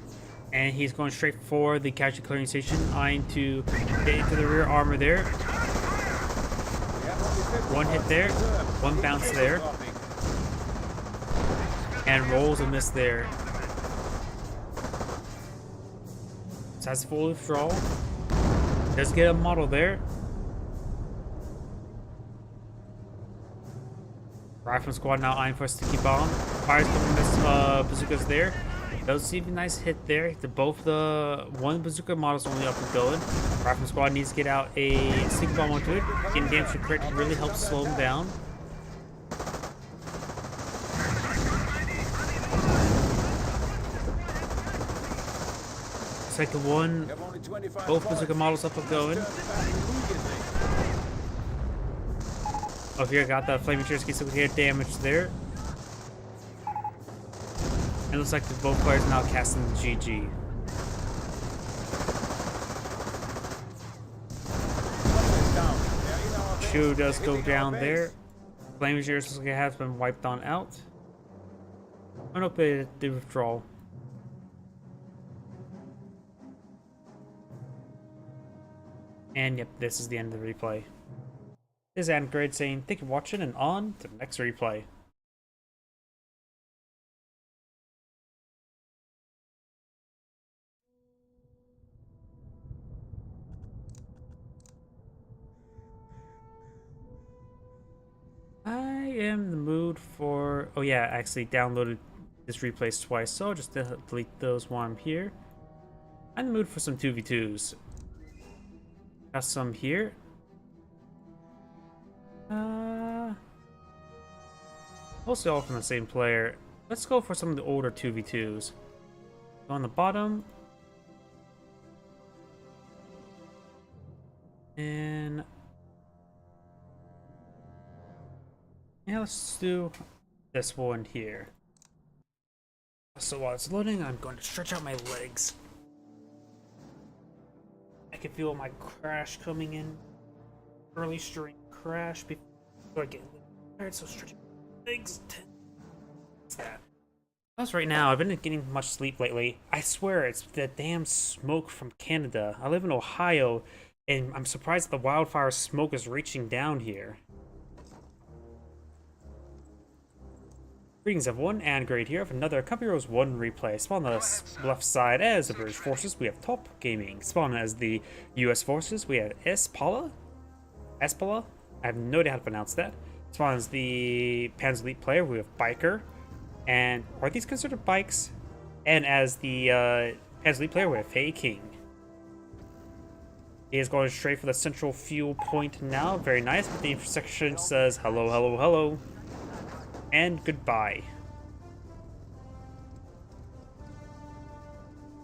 And he's going straight for the casualty clearing station, eyeing to get into the rear armor there. One hit there, one bounce there. And rolls a miss there. So that's full withdrawal. Does get a model there. Rifleman squad now eyeing for a sticky bomb. Fires a couple miss bazookas there. Does see a nice hit there. One bazooka model's only up and going. Rifleman squad needs to get out a sticky bomb onto it. Getting damage to crit really helps slow him down. Looks like both bazooka models up and going. Up here, got that flaming Chersky, so we get damage there. It looks like both players now casting the GG. Chu does go down there. Flaming Chersky has been wiped on out. I hope they withdraw. And yep, this is the end of the replay. This is Android saying thank you for watching and on to the next replay. am in the mood for... Oh yeah, I actually downloaded this replays twice, so I'll just delete those while I'm here. I'm in the mood for some 2v2s. Got some here. Mostly all from the same player. Let's go for some of the older 2v2s. On the bottom. And... yeah, let's do this one here. So while it's loading, I'm going to stretch out my legs. I can feel my crash coming in. Early stream crash before I get tired, so stretching my legs. That. As right now, I've been getting much sleep lately. I swear it's the damn smoke from Canada. I live in Ohio, and I'm surprised the wildfire smoke is reaching down here. Greetings everyone, and Great here of another Company Heroes 1 replay. Spawn on the left side as the British forces, we have Top Gaming. Spawn as the US forces, we have Espala? I have no idea how to pronounce that. Spawn as the Panzer Elite player, we have Biker. And are these considered bikes? And as the Panzer Elite player, we have Fei King. He is going straight for the central fuel point now. Very nice, but the intersection says hello, hello, hello. And goodbye.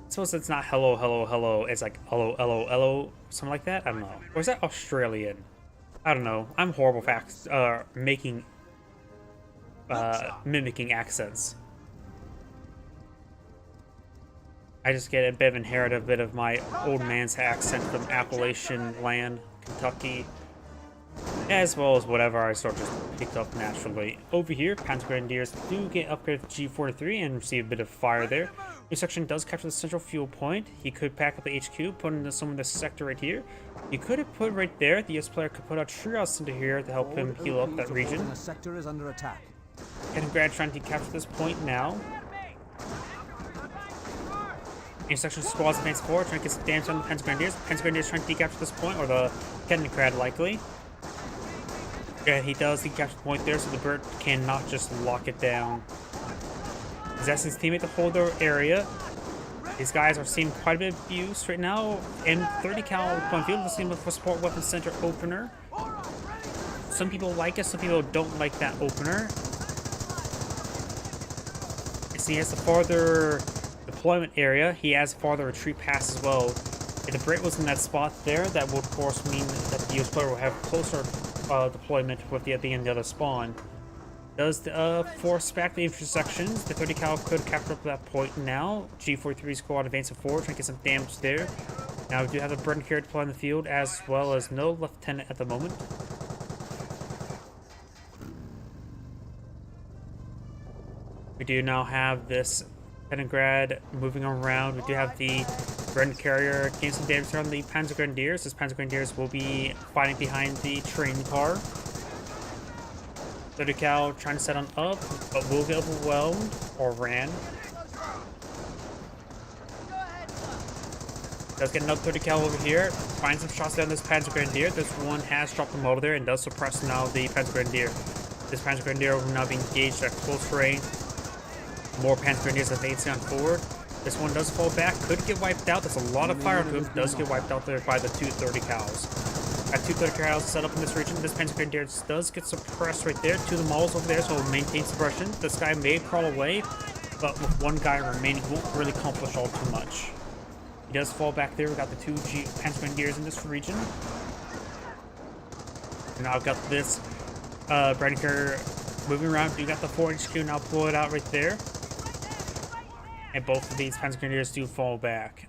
Suppose it's not hello, hello, hello. It's like hello, hello, hello, something like that. I don't know. Or is that Australian? I don't know. I'm horrible for mimicking accents. I just get a bit of inherit a bit of my old man's accent from Appalachian land, Kentucky. As well as whatever I sort of just picked up naturally. Over here, Panzer Grenadiers do get upgraded to G43 and receive a bit of fire there. This section does capture the central fuel point. He could pack up the HQ, put into some of this sector right here. He could have put right there. The US player could put out trios into here to help him heal up that region. The sector is under attack. Kaliningrad trying to capture this point now. Intersection squads advance forward, trying to get some damage on the Panzer Grenadiers. Panzer Grenadiers trying to decapture this point, or the Kaliningrad likely. Yeah, he does. He captured the point there, so the bird cannot just lock it down. He's asking his teammate to hold their area. These guys are seeing quite a bit of abuse right now. And 30 cal point field, let's see him look for support weapon center opener. Some people like it, some people don't like that opener. See, he has the farther deployment area. He has farther retreat pass as well. If the Brit was in that spot there, that would of course mean that the US player will have closer deployment with the other spawn. Does force back the intersections. The 30 cal could capture up that point now. G43 squad advancing forward, trying to get some damage there. Now we do have the burden carrier deployed in the field, as well as no lieutenant at the moment. We do now have this Kaliningrad moving around. We do have the burden carrier getting some damage on the Panzer Grenadiers. This Panzer Grenadiers will be fighting behind the train car. 30 cal trying to set on up, but will get overwhelmed or ran. Does get another 30 cal over here. Finds some shots down this Panzer Grenadier. This one has dropped the motor there and does suppress now the Panzer Grenadier. This Panzer Grenadier will now be engaged at close range. More Panzer Grenadiers advancing on forward. This one does fall back, could get wiped out. There's a lot of fire to him, does get wiped out there by the 230 cals. Got 230 cals set up in this region. This Panzer Grenadier does get suppressed right there. Two of the models over there, so it'll maintain suppression. This guy may crawl away, but with one guy remaining, won't really accomplish all too much. He does fall back there. We got the two Panzer Grenadiers in this region. And now I've got this burden carrier moving around. You got the 4 HQ now deployed out right there. And both of these Panzer Grenadiers do fall back.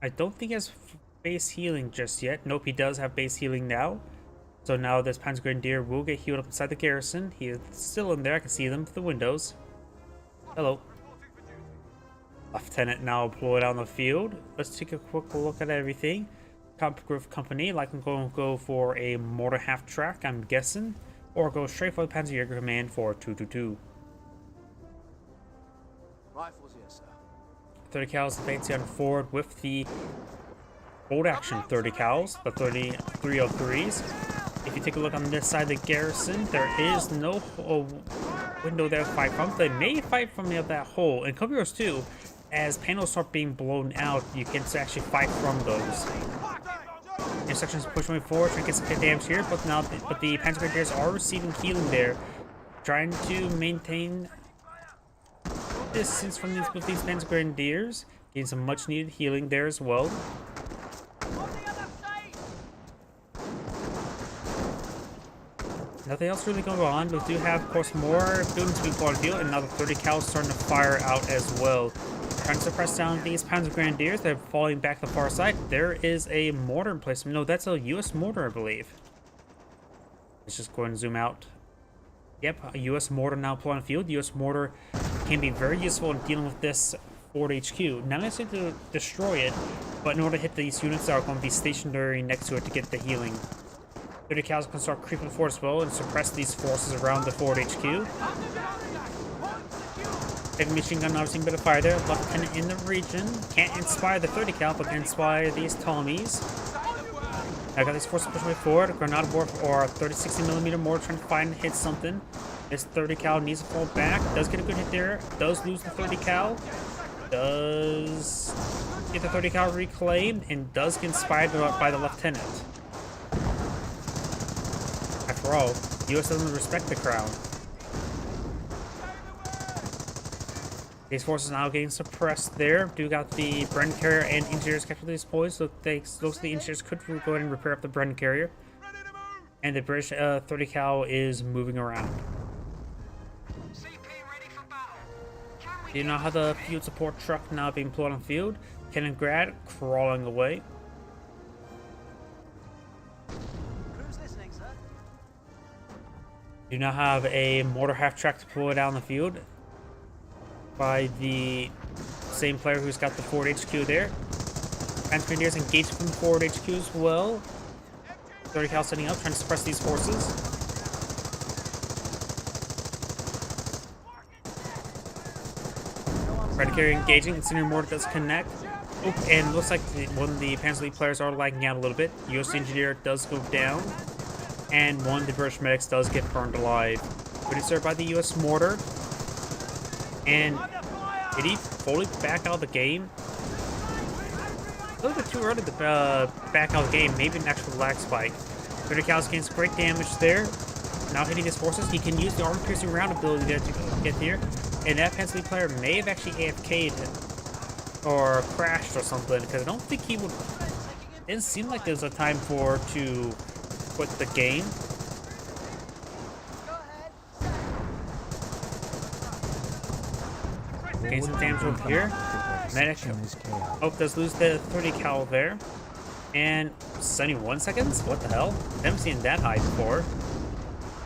I don't think he has base healing just yet. Nope, he does have base healing now. So now this Panzer Grenadier will get healed up inside the garrison. He is still in there. I can see them through the windows. Hello. Lieutenant now deployed out on the field. Let's take a quick look at everything. Coppergrove Company, like I'm going to go for a mortar half track, I'm guessing. Or go straight for the Panzerjäger Command for 222. Rifles here, sir. 30 cals advancing on forward with the bolt action 30 cals, the 303s. If you take a look on this side of the garrison, there is no window there to fight from. They may fight from that hole. In Cub Heroes 2, as panels start being blown out, you can actually fight from those. Instructions push moving forward, trying to get some hit damage here, but the Panzer Grenadiers are receiving healing there, trying to maintain distance from these Panzer Grenadiers, getting some much needed healing there as well. Nothing else really going on, but we do have, of course, more buildings being put on field, and now the 30 cal starting to fire out as well. Trying to suppress down these Panzer Grenadiers. They're falling back the far side. There is a mortar in place. No, that's a U.S. mortar, I believe. Let's just go ahead and zoom out. Yep, a U.S. mortar now put on field. U.S. mortar can be very useful in dealing with this Ford HQ. Not necessarily to destroy it, but in order to hit these units that are going to be stationary next to it to get the healing. 30 cals can start creeping forward as well and suppress these forces around the Ford HQ. Heavy machine gun obviously a bit of fire there. Lieutenant in the region. Can't inspire the 30 cal, but can inspire these Ptolemies. I got these forces pushing way forward. Granada Warp or a 30-60mm mortar trying to find and hit something. This 30 cal needs to fall back. Does get a good hit there. Does lose the 30 cal. Does get the 30 cal reclaimed and does get inspired by the lieutenant. After all, the US doesn't respect the crown. These forces now getting suppressed there. Do got the Bren carrier and engineers capture these points, so those of the engineers could go ahead and repair up the Bren carrier. And the British 30 cal is moving around. Do you know how the field support truck now being put on field? Kaliningrad crawling away. Do now have a mortar half track deployed down the field by the same player who's got the Ford HQ there. Panzer Grenadiers engaged from the Ford HQ as well. 30 cal setting up, trying to suppress these forces. Red carrier engaging, incendiary mortar does connect. Oh, and looks like one of the Panzer League players are lagging out a little bit. US engineer does go down. And one of the British medics does get burned alive. But it's served by the US mortar. And did he fully back out of the game? A little bit too early to back out of the game. Maybe an actual lag spike. 30 cal gains some great damage there. Now hitting his forces. He can use the armor piercing round ability there to get here. And that Panzer League player may have actually AFK'd or crashed or something. Because I don't think he would... It didn't seem like there's a time for to quit the game. Gain some damage over here. Medic. Oh, does lose the 30 cal there. And 71 seconds? What the hell? Never seen that high before.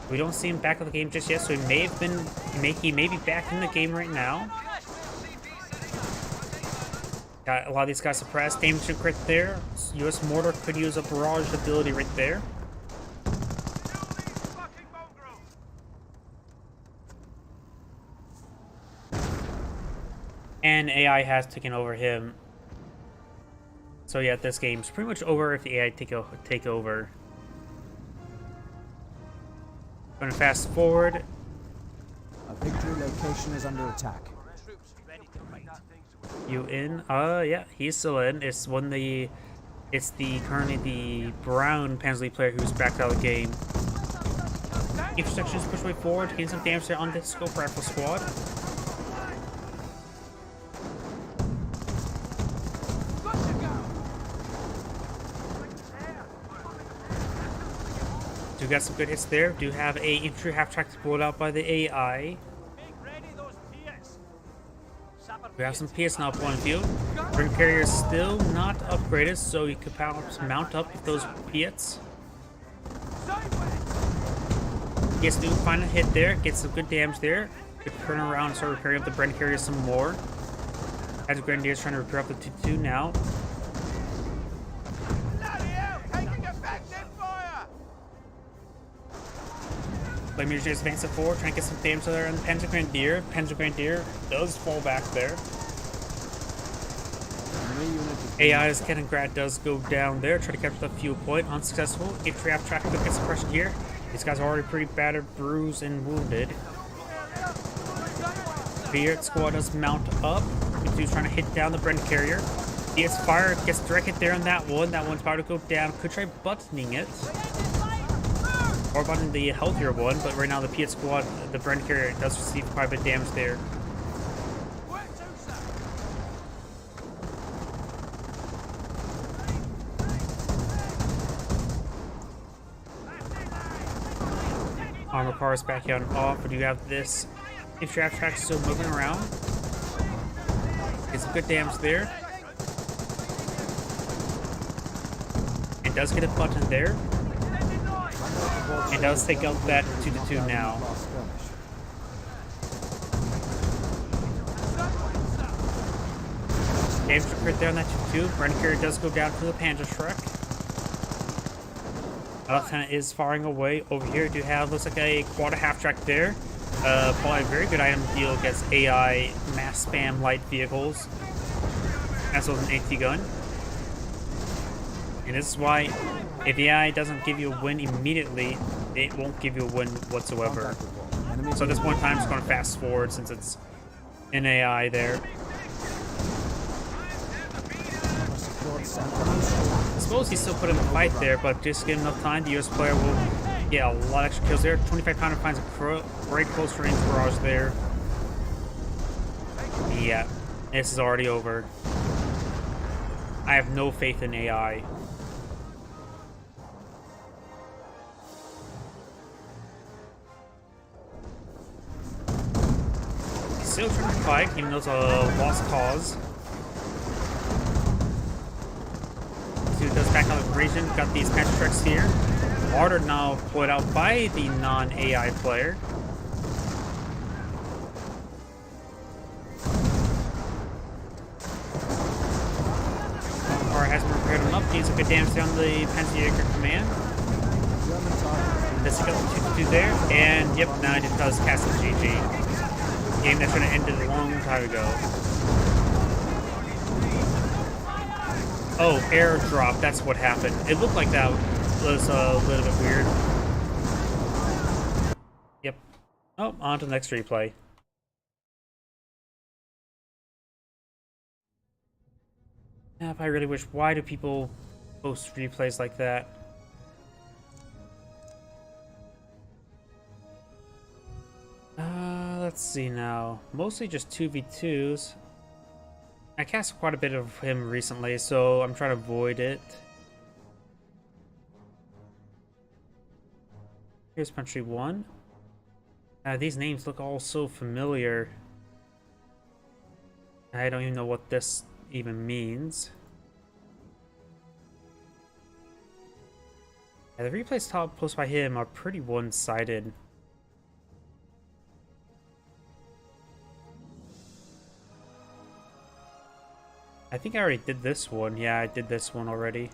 We don't see him back in the game just yet, so he may have been. He may be back in the game right now. Got a lot of these guys suppressed. Damage to crit there. US mortar could use a barrage ability right there. And AI has taken over him. So yeah, this game's pretty much over if the AI take over. Gonna fast forward. A victory location is under attack. You in? Yeah, he's still in. It's currently the brown Panzer League player who's backed out of the game. Infrastructure is pushed way forward, getting some damage there on the scope rifle squad. Do got some good hits there. Do have a infantry half track deployed out by the AI. We have some PS now pulling field. Bren carrier is still not upgraded, so you could perhaps mount up with those Piets. Yes, do find a hit there, get some good damage there. Could turn around and start repairing up the Bren carrier some more. As the Grenadiers trying to repair up the 2-2 now. Flame Engineers advance it forward, trying to get some damage there on the Panzer Grenadier. Panzer Grenadier does fall back there. AI's Kaliningrad does go down there, try to capture the fuel point, unsuccessful. Infantry half track quick suppression here. These guys are already pretty battered, bruised, and wounded. Beard squad does mount up. Dude's trying to hit down the Bren carrier. He gets fire, gets direct hit there on that one. That one's about to go down. Could try buttoning it. Or buttoning the healthier one, but right now the Piet squad, the Bren carrier does receive quite a bit of damage there. Armor car is back out and off, but you have this infantry half track still moving around. Get some good damage there. It does get a button there. It does take out that 2-2 now. Damage to crit there on that 2-2. Bren carrier does go down to the Panzerschreck. Lieutenant is firing away. Over here, do have, looks like a quad half track there. Probably a very good item deal against AI mass spam light vehicles, as well as an AT gun. And this is why, if the AI doesn't give you a win immediately, it won't give you a win whatsoever. So at this point in time, I'm just going to fast forward since it's an AI there. I suppose he's still putting the fight there, but just give enough time, the US player will get a lot of extra kills there. 25 pounder finds a great close range barrage there. Yeah, this is already over. I have no faith in AI. Still trying to fight, even though it's a lost cause. Dude does back out of the region. Got these Panzerschrecks here. Martyr now put out by the non-AI player. Or has repaired him up. Needs a good damage down the Panzerjäger command. Let's get the 2-2 there. And yep, now it does cast a GG. Game that should have ended a long time ago. Oh, airdrop, that's what happened. It looked like that was a little bit weird. Yep. Oh, on to the next replay. Yeah, if I really wish, why do people post replays like that? Let's see now. Mostly just 2v2s. I cast quite a bit of him recently, so I'm trying to avoid it. Here's Country 1. These names look all so familiar. I don't even know what this even means. The replays top posted by him are pretty one-sided. I think I already did this one. Yeah, I did this one already.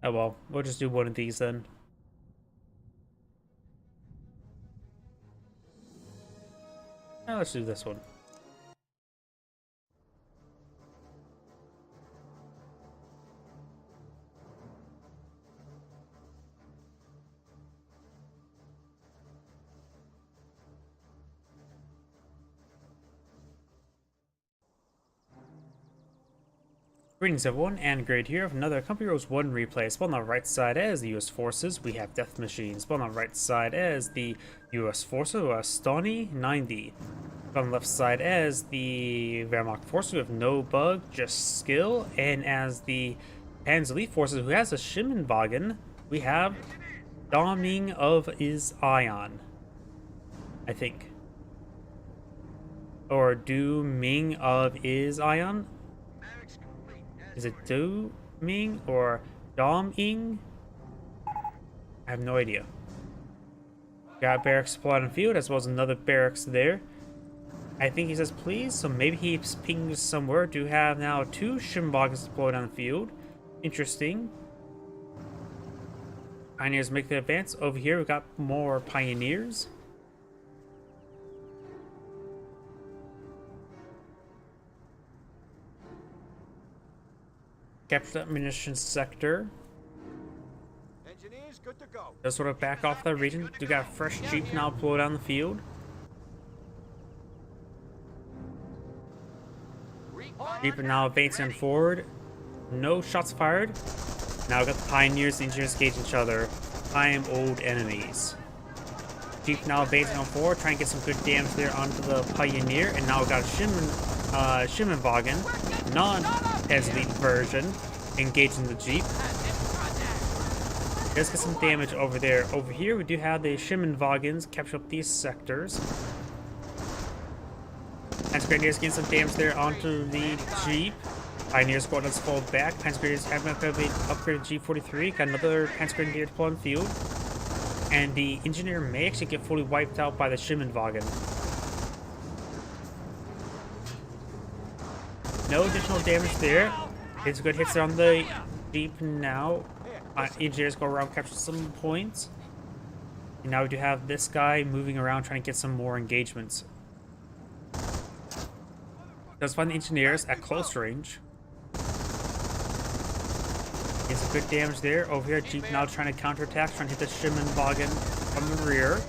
Oh well, we'll just do one of these then. Now let's do this one. Greetings everyone, and Grade here of another Company Heroes 1 replay. Spawned on the right side as the US Forces, we have Death Machine. Spawned on the right side as the US Forces, we have Stony 90. On the left side as the Wehrmacht Forces, we have no bug, just skill. And as the Panzer Elite Forces, who has a Schimmenwagen, we have Doming of Is Ion, I think. Or Do Ming of Is Ion? Is it Do Ming or Dom Ing? I have no idea. Got barracks deployed on field as well as another barracks there. I think he says please, so maybe he pings somewhere. Do have now 2 Schimmenwagens deployed on the field. Interesting. Pioneers make the advance. Over here, we got more Pioneers. Capture that munitions sector. Engineers, good to go. Just sort of back off that region. We got a fresh Jeep now pull down the field. Jeep are now advancing forward. No shots fired. Now we got the Pioneers and Engineers engage each other. Time old enemies. Jeep now advancing on forward, trying to get some good damage there onto the Pioneer. And now we got a Schimmenwagen, non-elite version, engaging the Jeep. Let's get some damage over there. Over here, we do have the Schimmenwagens capture up these sectors. Panzer Grenadiers getting some damage there onto the Jeep. Pioneer squad does fall back. Panzer Grenadiers have an upgraded G43. Got another Panzer Grenadier deployed on the field. And the Engineer may actually get fully wiped out by the Schimmenwagen. No additional damage there. It's good hits on the Jeep now. Engineers go around, capture some points. And now we do have this guy moving around trying to get some more engagements. Does find the Engineers at close range. Gets some good damage there. Over here, Jeep now trying to counterattack, trying to hit the Schimmenwagen from the rear.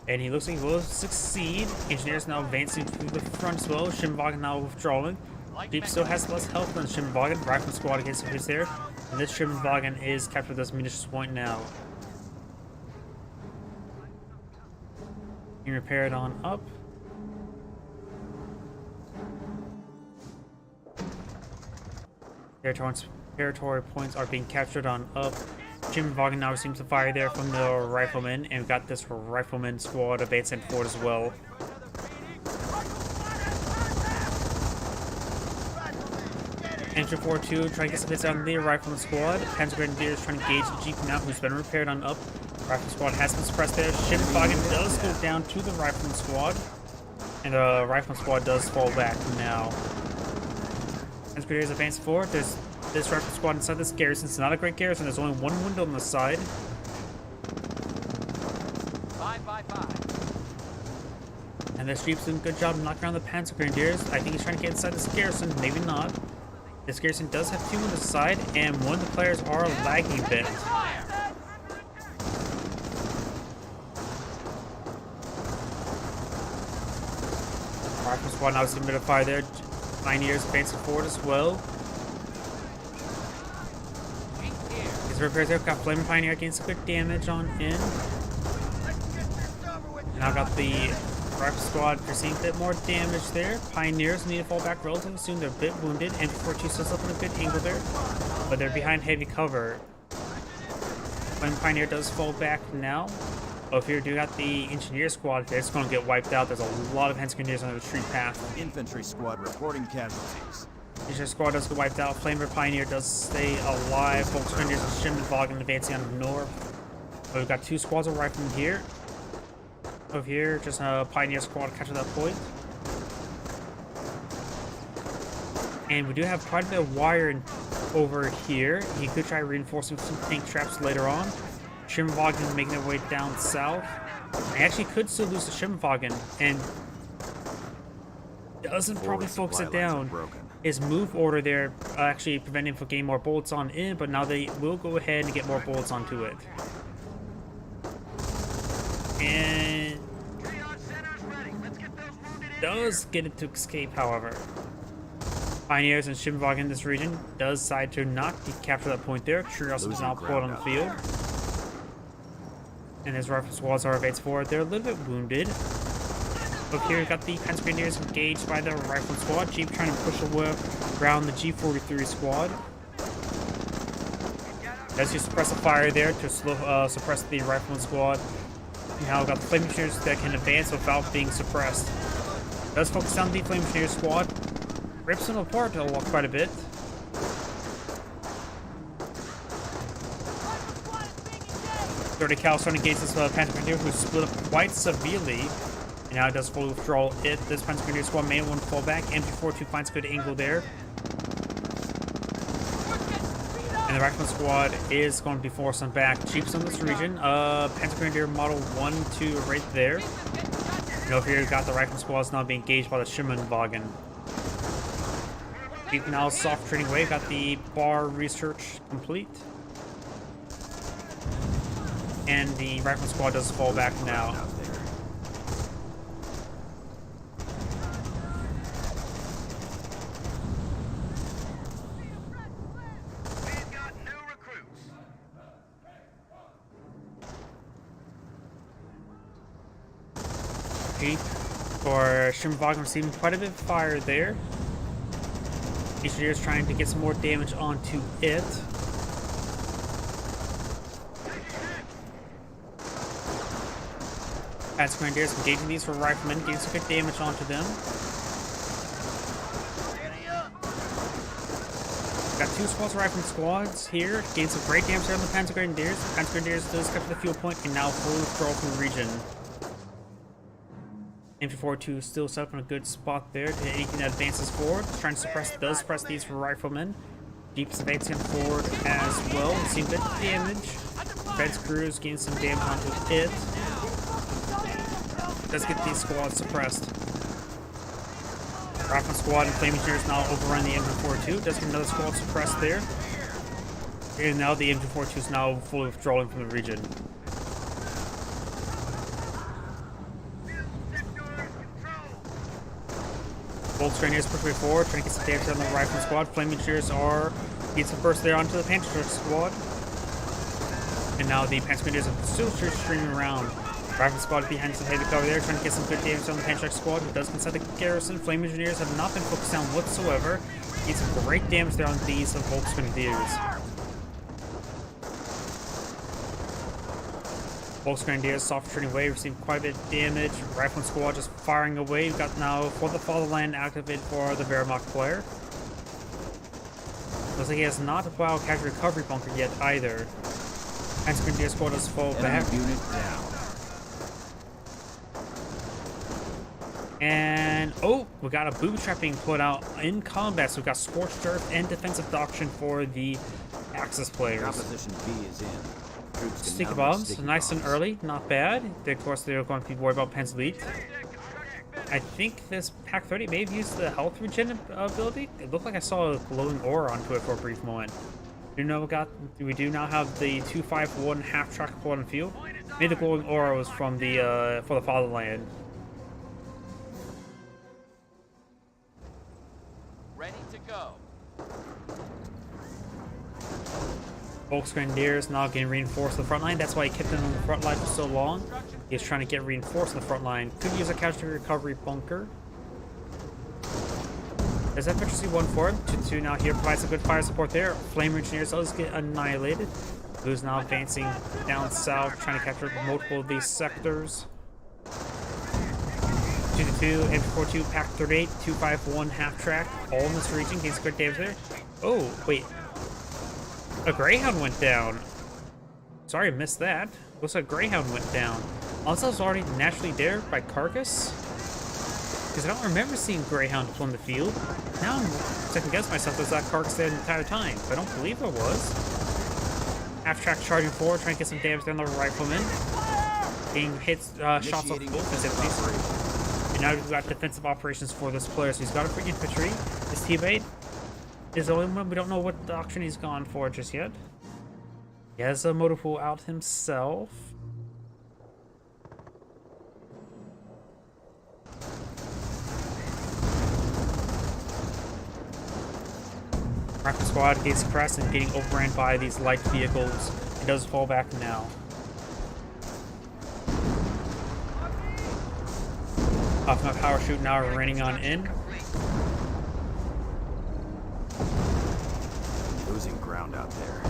And he looks like he will succeed. Engineers now advancing to the front as well. Schimmenwagen now withdrawing. Jeep still has less health than the Schimmenwagen. Rifle squad against his there. And this Schimmenwagen is captured this munitions point now. Being repaired on up. Territory points are being captured on up. Schimmenwagen now seems to fire there from the riflemen, and we've got this rifleman squad advancing forward as well. Entry 4-2, trying to get some hits on the rifleman squad. Panzer Grenadiers trying to engage the Jeep now, who's been repaired on up. Rifleman squad has been suppressed there. Schimmenwagen does go down to the rifleman squad, and the rifleman squad does fall back now. Panzer Grenadiers advance forward. There's this rifle squad inside this garrison. It's not a great garrison. There's only one window on the side. 5. And this Jeep's doing a good job knocking around the Panzer Grenadiers. I think he's trying to get inside this garrison. Maybe not. This garrison does have 2 on the side, and one of the players are lagging a bit. Rifle squad now submitted a fire there. Pioneers advancing forward as well. These repairs there got Flaming Pioneer getting some good damage on in. And now got the Rifle squad receiving a bit more damage there. Pioneers need to fall back relatively soon. They're a bit wounded. MG42 sets up in a good angle there, but they're behind heavy cover. When Pioneer does fall back now, over here do got the Engineer squad. They're just going to get wiped out. There's a lot of Panzer Grenadiers on the retreat path. Infantry squad reporting casualties. Engineer squad does get wiped out. Flamer Pioneer does stay alive. Folks Grenadiers and Schimmenwagen advancing on north. But we've got 2 squads of riflemen here. Over here, just a Pioneer squad capture that point. And we do have quite a bit of wire over here. He could try reinforcing some tank traps later on. Schimmenwagen making their way down south. I actually could still lose the Schimmenwagen, and doesn't probably focus it down. His move order there actually preventing him from getting more bullets on in, but now they will go ahead and get more bullets onto it. And does get it to escape, however. Pioneers and Schimmenwagen in this region does decide to not capture that point there. Trios is now pulled on the field. And his rifle squads are advanced forward. They're a little bit wounded. Up here, we've got the Panzer Grenadiers engaged by the rifle squad. Jeep trying to push away around the G43 squad. Does you suppress the fire there to suppress the rifleman squad. Now we've got the Flame Engineers that can advance without being suppressed. Does focus on the Flame Engineer squad. Rips them apart quite a bit. Dirty Cal starting to engage this Panzer Grenadier, who's split up quite severely. And now it does full withdrawal. This Panzer Grenadier squad may want to fall back. MG42 finds a good angle there. And the Rifleman Squad is going to be forcing back Jeeps in this region. Panzer Grenadier Model 1, 2 right there. And over here, you got the Rifleman Squads now being engaged by the Schimmelwagen. Jeep now soft training away. Got the bar research complete. And the Rifleman Squad does fall back now. Jeep for Schimmelwagen receiving quite a bit of fire there. Engineer is trying to get some more damage onto it. Panzer Grenadiers engaging these for Riflemen, getting some good damage onto them. Got two squads of Rifleman squads here, getting some great damage there on the Panzer Grenadiers. The Panzer Grenadiers does capture the fuel point and now fully withdraw from the region. MG42 still set up in a good spot there to hit anything that advances forward. Trying to does suppress these for Riflemen. Jeeps advancing forward as well. Seeing good damage. Fed's crews getting some damage onto it. Does get these squads suppressed. Rifleman squad and Flame Engineers now overrun the MG42. Does get another squad suppressed there. And now the MG42 is now fully withdrawing from the region. Volks Grenadiers pushing forward, trying to get some damage on the Rifleman squad. Flame Engineers are getting some burst there onto the Panzer squad. And now the Panzer Grenadiers are still streaming around. Rifleman squad behind some heavy cover there, trying to get some good damage on the Panzer squad, who does consent the garrison. Flame Engineers have not been focused down whatsoever. Get some great damage there on these Volks Grenadiers. Volks Grenadiers soft turning away, receiving quite a bit of damage. Rifleman squad just firing away. We've got now For the Fatherland activated for the Wehrmacht player. Looks like he has not a wild casualty recovery bunker yet either. Panzer Grenadier squad does fall back. Unit down. And oh, we got a booby trap being put out in combat. So we've got Scorched Earth and Defensive Doctrine for the Axis players. Composition B is in. Troops can Sticky now bombs, sticky nice and bombs. early, not bad. Of course, they're going to be worried about Penn's Elite. I think this Pack 30 may have used the health regen ability. It looked like I saw a glowing aura onto it for a brief moment. We do now have the 251 half-track on field. Maybe the glowing aura was from the For the Fatherland. Ready to go. Volks Grenadiers now getting reinforced on the front line. That's why he kept them on the front line for so long. He's trying to get reinforced on the front line. Could use a casualty recovery bunker. There's that Infantry 1 for him. 2-2 now here provides some good fire support there. Flame Engineers does get annihilated. Who's now advancing down south, trying to capture multiple of these sectors. 2-2, M42, Pack 38, 251 half track, all in this region. Gains good damage there. Oh, wait. A Greyhound went down. Sorry, I missed that. Looks like Greyhound went down. Also, was already naturally there by Carcass. Because I don't remember seeing Greyhound on the field. Now I'm second guessing myself, was that Carcass there the entire time? But I don't believe it was. Half track charging forward, trying to get some damage down the Rifleman. Getting hits, shots off both his infantry. And now we've got defensive operations for this player. So he's got a free infantry. His teammate is the only one. We don't know what doctrine he's gone for just yet. He has a motor pool out himself. Rifle squad gets suppressed and getting overran by these light vehicles. It does fall back now. Popping up power shoot now, raining on in. Losing ground out there.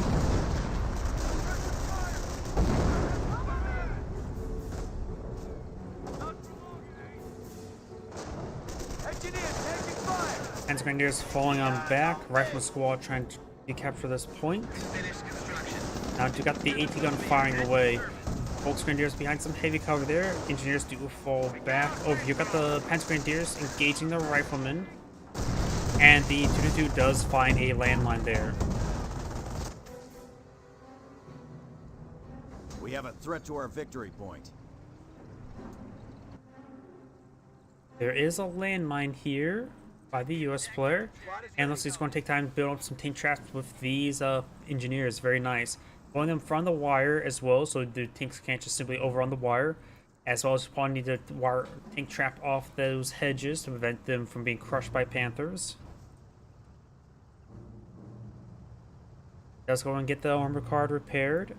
Panzer Grenadiers falling on back. Rifle squad trying to capture this point. Now you got the AT gun firing away. Volks Grenadiers behind some heavy cover there. Engineers do fall back. Over here, got the Panzer Grenadiers engaging the Riflemen. And the 222 does find a landmine there. We have a threat to our victory point. There is a landmine here by the US player, and looks like he's going to take time to build up some tank traps with these engineers. Very nice. Pulling them from the wire as well, so the tanks can't just simply overrun the wire. As well as you probably need to wire tank trap off those hedges to prevent them from being crushed by panthers. Does go and get the armor card repaired.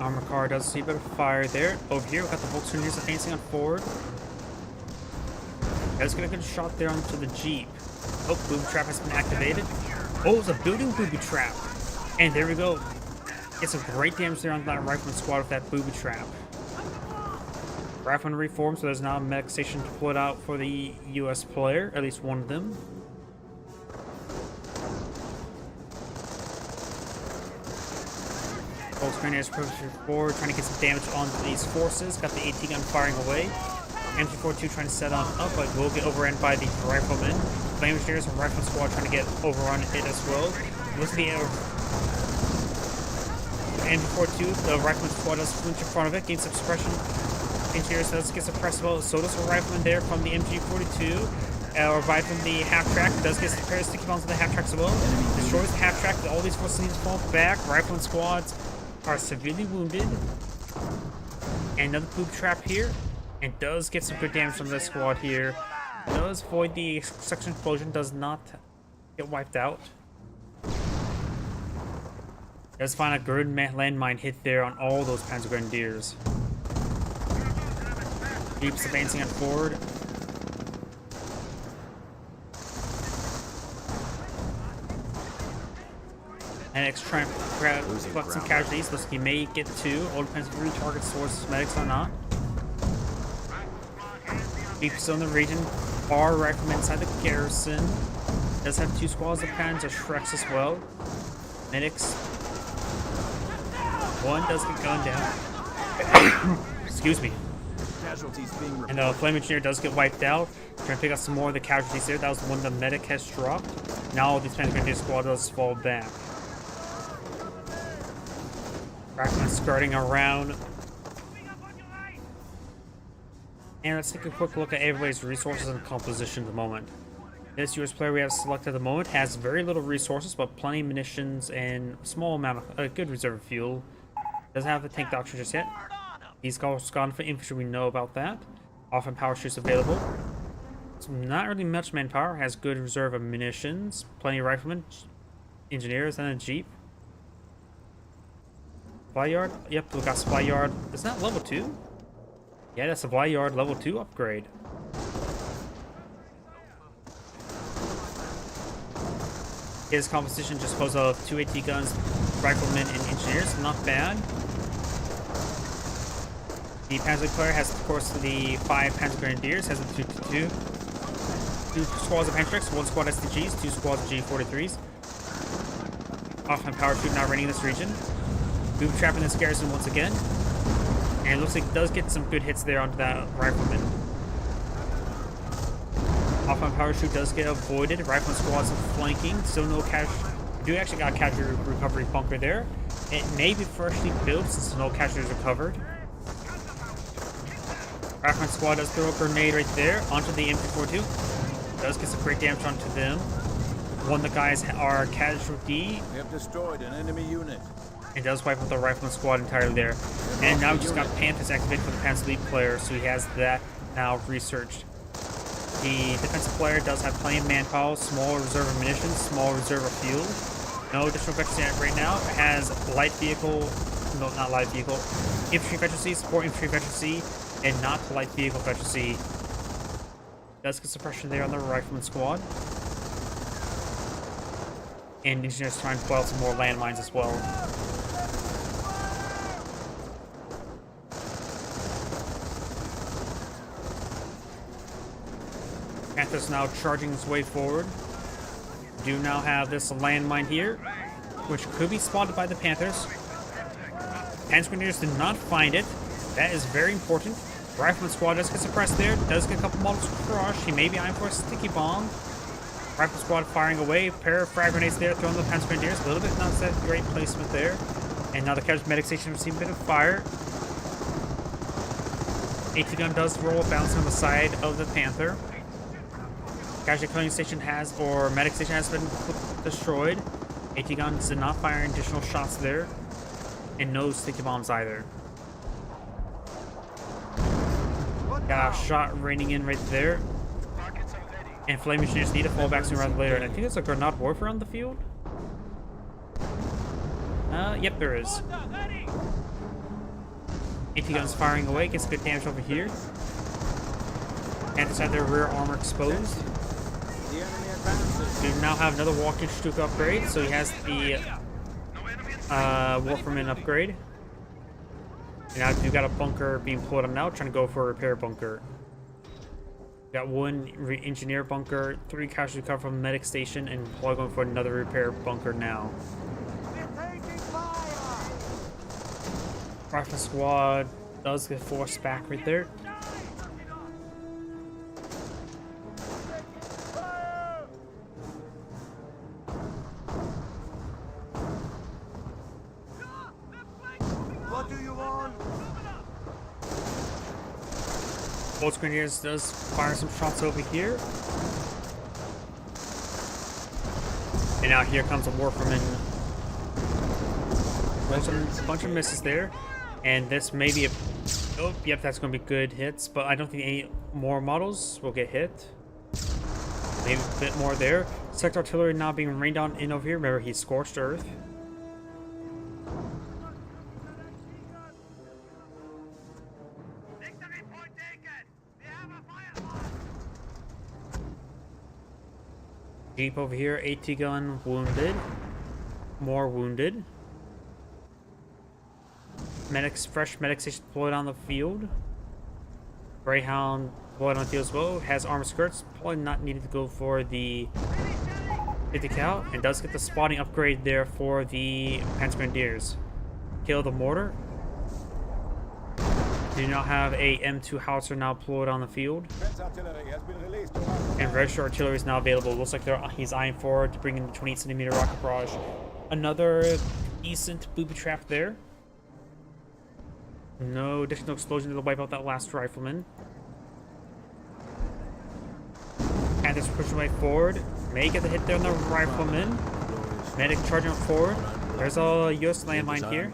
Armor car does see a bit of fire there. Over here, we got the Volkswagen advancing on forward. Let's get a good shot there onto the Jeep. Oh, booby trap has been activated. Oh, it's a building booby trap. And there we go. Get some great damage there on that rifleman squad with that booby trap. Rifleman reformed, so there's now a medic station deployed out for the US player, at least one of them. Volkswagen is pushing forward, trying to get some damage on these forces. Got the AT gun firing away. MG42 trying to set on up, but will get overrun by the riflemen. Flame engineers and rifleman squad trying to get overrun it as well. Looks like the MG42, the rifleman squad does flinch in front of it, gains some suppression. Engineers does get suppressed well. So does a rifleman there from the MG42. Revived from the half-track, does get some pair of sticky bombs on the half-track as well. Destroys the half-track, all these forces need to fall back. Rifleman squads are severely wounded. And another poop trap here. And does get some good damage from this squad here. Does void the suction explosion, does not get wiped out. Does find a good landmine hit there on all those Panzer Grenadiers. Keeps advancing on forward. And X trying to collect some casualties. Looks like he may get two. All depends if he retargets towards medics or not. Keeps still in the region. Bar rifleman inside the garrison. Does have two squads of Panzer Shreks as well. Medics. One does get gunned down. Excuse me. Casualties being reported. And the flame engineer does get wiped out. Trying to pick up some more of the casualties there. That was the one the medic has dropped. Now all these Panzer Grenadier squad does fall back. Rifleman skirting around. And let's take a quick look at everybody's resources and composition at the moment. This US player we have selected at the moment has very little resources, but plenty of munitions and a small amount of a good reserve of fuel. Doesn't have the tank doctor just yet. He's gone for infantry, we know about that. Often power shoots available. It's not really much manpower, has good reserve of munitions, plenty of riflemen, engineers, and a Jeep. Supply yard? Yep, we got supply yard. Is that level 2? Yeah, that's supply yard level 2 upgrade. His composition just composed of 2 AT guns, riflemen, and engineers. Not bad. The Panzer player has, of course, the 5 Panzer Grenadiers, has the 2 squads of Panzerx, 1 squad STGs, 2 squads of G43s. Offhand power shoot now running in this region. Booby trapping this garrison once again. And it looks like it does get some good hits there onto that rifleman. Offhand power shoot does get avoided. Rifleman squads flanking. Still no cash. We do actually got a casualty recovery bunker there. It may be freshly built since no casualties recovered. Rifleman squad does throw a grenade right there onto the MG42. Does get some great damage onto them. One of the guys are casualty. We have destroyed an enemy unit. And does wipe out the rifleman squad entirely there. And now we just got Panthers activated for the Panzer Elite player, so he has that now researched. The defensive player does have plenty of manpower, small reserve of munitions, small reserve of fuel. No additional veterans right now. It has light vehicle, no, not light vehicle, infantry veterancy, support infantry veterancy, and not light vehicle veterancy. Does get suppression there on the rifleman squad. And engineers trying to pull out some more landmines as well. Panthers now charging his way forward. Do now have this landmine here, which could be spotted by the Panthers. Panzer Grenadiers did not find it. That is very important. Rifleman squad does get suppressed there. Does get a couple models crushed. He may be eyeing for a sticky bomb. Rifle squad firing away. Pair of frag grenades there, throwing the Panzer Grenadiers. A little bit not that great placement there. And now the casualty medic station receiving a bit of fire. AT gun does roll bouncing on the side of the Panther. Casualty killing station has, or medic station has been destroyed. AT guns did not fire additional shots there. And no sticky bombs either. Got a shot raining in right there. And flame engineers need to fall back sooner rather than later. And I think there's a grenade warfare on the field. Yep, there is. AT guns firing away, gets good damage over here. Panthers have their rear armor exposed. We now have another walking Stuka upgrade, so he has the Wolferman upgrade. And now we've got a bunker being pulled up now, trying to go for a repair bunker. Got one engineer bunker, 3 casualty cover from the medic station, and probably going for another repair bunker now. Rifle squad does get forced back right there. What do you want? Bolts Grenadiers does fire some shots over here. And now here comes a Warferman. A bunch of misses there. And this may be a... Oh, yep, that's going to be good hits. But I don't think any more models will get hit. Maybe a bit more there. Sector artillery now being rained on in over here. Remember, he's scorched earth. Jeep over here, AT gun wounded. More wounded. Medics, fresh medic station deployed on the field. Greyhound deployed on the field as well. Has armor skirts. Probably not needed to go for the 50 cal. And does get the spotting upgrade there for the Panzer Grenadiers. Kill the mortar. Do now have a M2 howitzer now deployed on the field. And register artillery is now available. Looks like he's eyeing forward to bring in the 28cm rocket barrage. Another decent booby trap there. No additional explosion to wipe out that last rifleman. And this pushing way forward. May get the hit there on the rifleman. Medic charging forward. There's a US landmine here.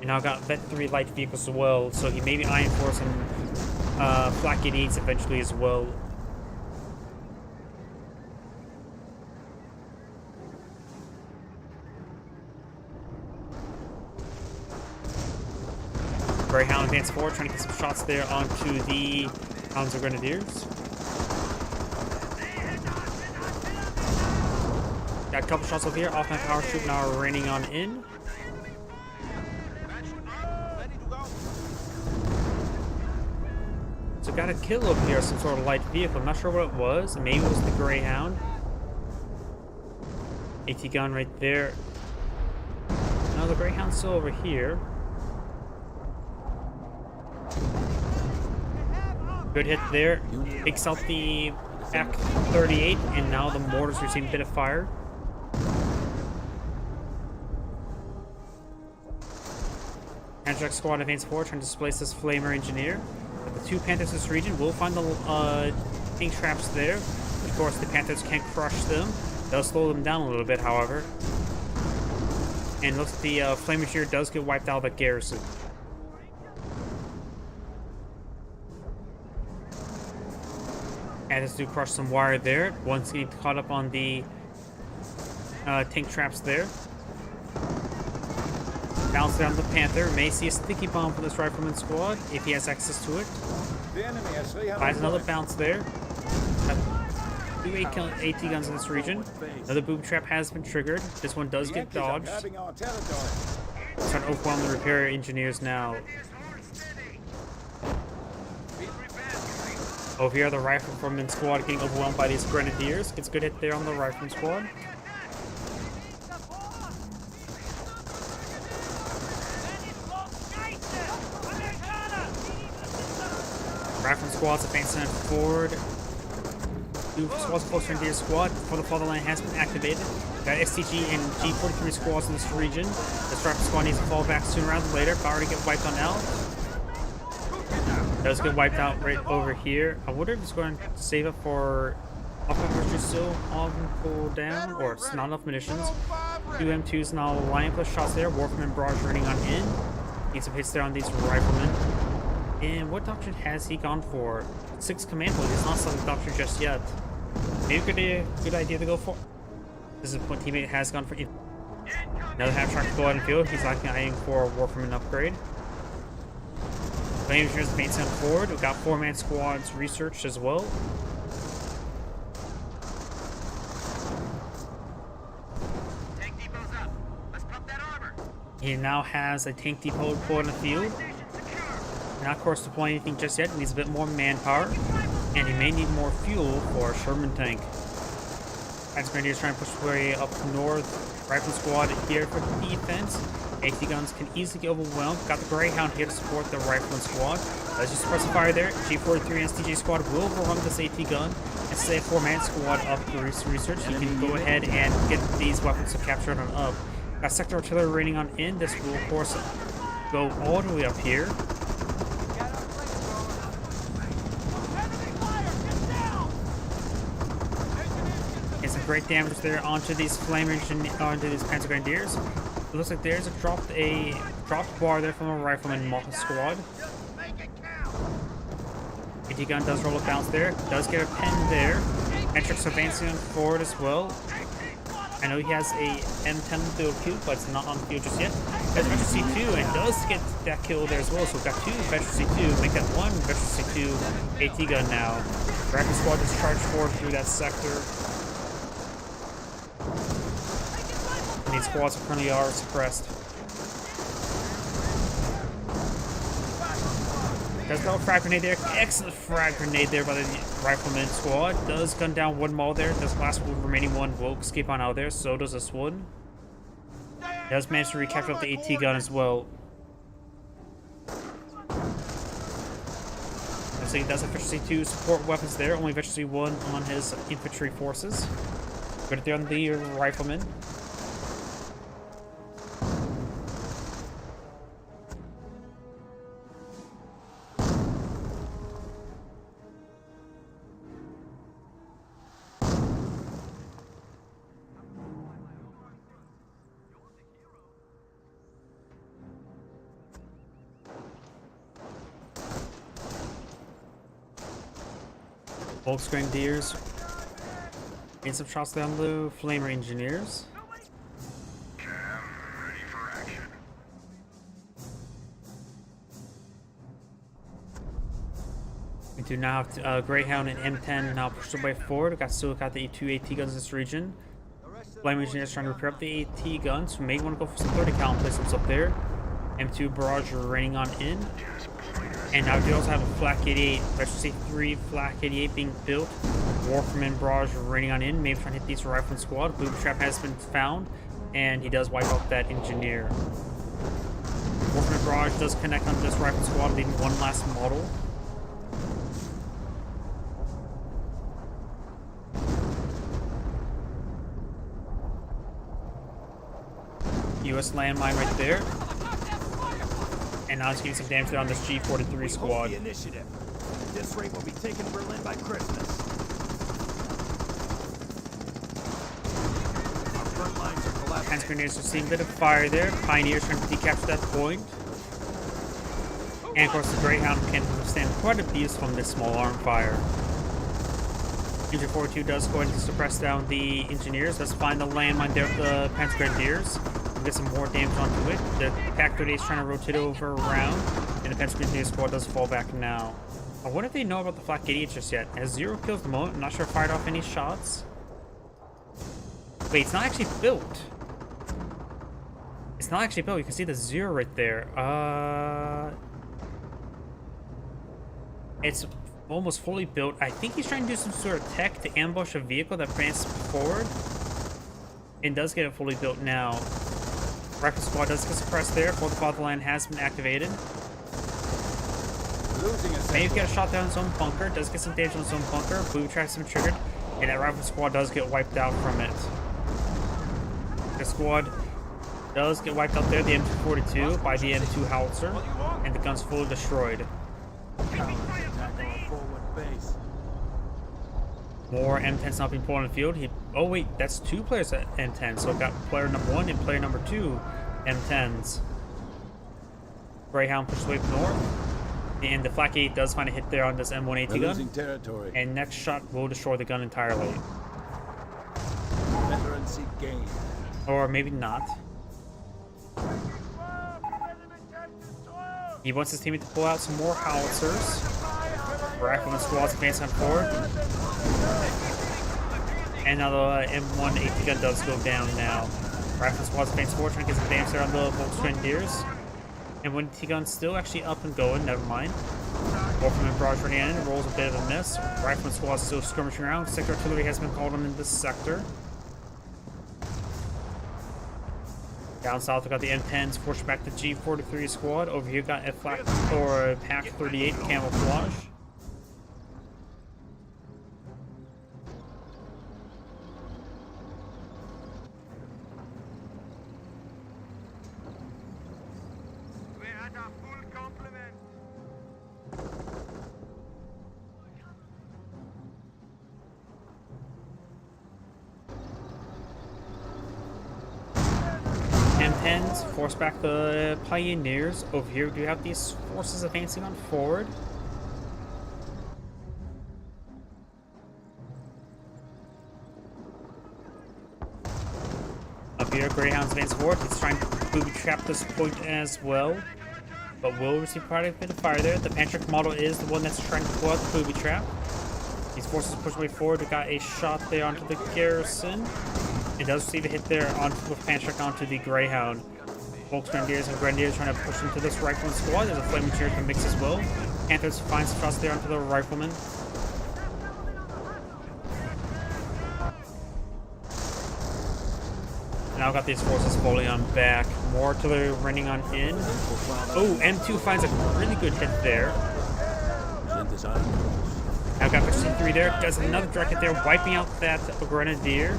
And now got Vet 3 light vehicles as well, so he may be eyeing for some Flak 88s eventually as well. Greyhound advance forward, trying to get some shots there onto the Panzer Grenadiers. Got a couple shots over here. Off-night power shoot now raining on in. So got a kill over here, some sort of light vehicle. I'm not sure what it was. Maybe it was the Greyhound. AT gun right there. No, the Greyhound's still over here. Good hit there. Takes out the Ak-38, and now the mortars receiving a bit of fire. Panzer squad advance forward, trying to displace this flamer engineer. But the two Panthers in this region will find the tank traps there. Of course, the Panthers can't crush them. They'll slow them down a little bit, however. And looks like the flame engineer does get wiped out of the garrison. Panthers do crush some wire there. Once he caught up on the tank traps there. Bounce down the Panther. May see a sticky bomb from this rifleman squad if he has access to it. Finds another bounce there. Two AT guns in this region. Another booby trap has been triggered. This one does get dodged. Trying to overwhelm the repair engineers now. Over here, the rifleman squad getting overwhelmed by these grenadiers. Gets a good hit there on the rifleman squad. squads advancing forward. 2 squads of Volkswagen Grenadier squad for the Fatherland has been activated. Got STG and G43 squads in this region. The Striper squad needs to fall back sooner rather than later. If I already get wiped on out. Does get wiped out right over here. I wonder if it's going to save up for Alpha still on cooldown, or it's not enough munitions. 2 M2s now lining plus shots there. Warfman and Barrage running on in. Needs some hits there on these riflemen. And what doctrine has he gone for? 6 command points. He's not selling doctrine just yet. Maybe a good idea to go for. This is what teammate has gone for. Another half-track to go out in field. He's likely eyeing for a Warfman upgrade. Flame Engineers advancing forward. We've got 4-man squads researched as well. Tank depot's up. Let's pump that armor. He now has a tank depot deployed in the field. Not, of course, deploying anything just yet. He needs a bit more manpower. And he may need more fuel for a Sherman tank. Advanced Grenadiers trying to push their way up north. Rifle squad here for defense. AT guns can easily get overwhelmed. Got the Greyhound here to support the Rifleman squad. Let's just suppress the fire there. G43 and STJ squad will overrun this AT gun and stay a 4-man squad up for research. You can go ahead and get these weapons to capture it on up. Got sector artillery raining on in. This will, of course, go all the way up here. Get some great damage there onto these onto these Panzer Grenadiers. It looks like there's a dropped bar there from a Rifleman squad. AT gun does roll a bounce there. Does get a pen there. Metrix advancing forward as well. I know he has a M10 field kill, but it's not on the field just yet. Has Vector C2 and does get that kill there as well. So we've got 2 Vector C2, make that 1 Vector C2 AT gun now. Rifle squad just charged forward through that sector. And these squads currently are suppressed. Does go a frag grenade there. Excellent frag grenade there by the Rifleman squad. Does gun down 1 Maul there. This last remaining one will escape on out there. So does this one. Does manage to recapture up the AT gun as well. So he does have efficiency 2 support weapons there. Only efficiency 1 on his infantry forces. Good there on the Rifleman. Volks Grenadiers. Getting some shots down the Flamer Engineers. Ready for action. We do now have Greyhound and M10 now pushed their way forward. We still got the 2 AT guns in this region. Flamer Engineers trying to repair up the AT guns. We may want to go for some 30 cal placements up there. M2 barrage raining on in. And now we also have a Flak 88, Vector C3 Flak 88 being built. Warfman barrage raining on in, maybe trying to hit these Rifleman squad. Booby trap has been found, and he does wipe out that engineer. Warfman barrage does connect on this Rifleman squad, leaving 1 last model. US landmine right there. And now it's getting some damage there on this G43 squad. Hold the initiative. At this rate, we'll be taking Berlin by Christmas. Our front lines are collapsing. Panzer Grenadiers are seeing a bit of fire there. Pioneers trying to decapture that point. And of course the Greyhound can withstand quite a beast from this small arm fire. Engine 42 does go ahead and suppress down the engineers. Let's find the landmine there with the Panzer Grenadiers. We'll get some more damage onto it. The Pack 38 is trying to rotate over around, and the Panzer Grenadier squad does fall back now. I wonder if they know about the Flak 88 just yet. Has 0 kills at the moment. I'm not sure if fired off any shots. Wait, it's not actually built. It's not actually built. You can see the 0 right there. It's almost fully built. I think he's trying to do some sort of tech to ambush a vehicle that advances forward. And does get it fully built now. Rifle squad does get suppressed there. For the Fatherland has been activated. Losing a Maybe get a shot down his own bunker. Does get some damage on his own bunker. Booby traps him triggered. And that rifle squad does get wiped out from it. The squad does get wiped out there. The M242 by the M2 howitzer. And the gun's fully destroyed. Cowards attack our forward base. More M10s not being pulled on the field. Oh wait, that's two players at M10. So got player number 1 and player number 2 M10s. Greyhound pushes away north. And the Flak 8 does find a hit there on this M180 We're gun. losing territory. And next shot will destroy the gun entirely. Veterans seek gain. Or maybe not. He wants his teammate to pull out some more howitzers. Rifleman squads advance on forward. And now the M180 gun does go down now. Rifleman squads advance forward, trying to get some damage there on the Volksgrenadiers. M180 gun still actually up and going, never mind. Wolfman barrage running in, rolls a bit of a miss. Rifleman squad still skirmishing around. Sector artillery has been called on in this sector. Down south, we got the M10s forced back the G43 squad. Over here, got a flak or Pack 38 camouflage. We're at our full complement. M10s force back the Pioneers. Over here, we do have these forces advancing on forward. Up here, Greyhound's advance forward. He's trying to booby trap this point as well, but will receive quite a bit of fire there. The Pantrick model is the one that's trying to pull out the booby trap. These forces push way forward. We got a shot there onto the garrison. It does receive a hit there onto with Pantrick onto the Greyhound. Volksgrenadiers and Grenadiers trying to push into this rifleman squad. There's a flaming charge in the mix as well. Panthers finds shots there onto the rifleman. Now got these forces fully on back. More artillery running on in. Oh, M2 finds a really good hit there. Now got the C3 there. Does another direct hit there, wiping out that Grenadier.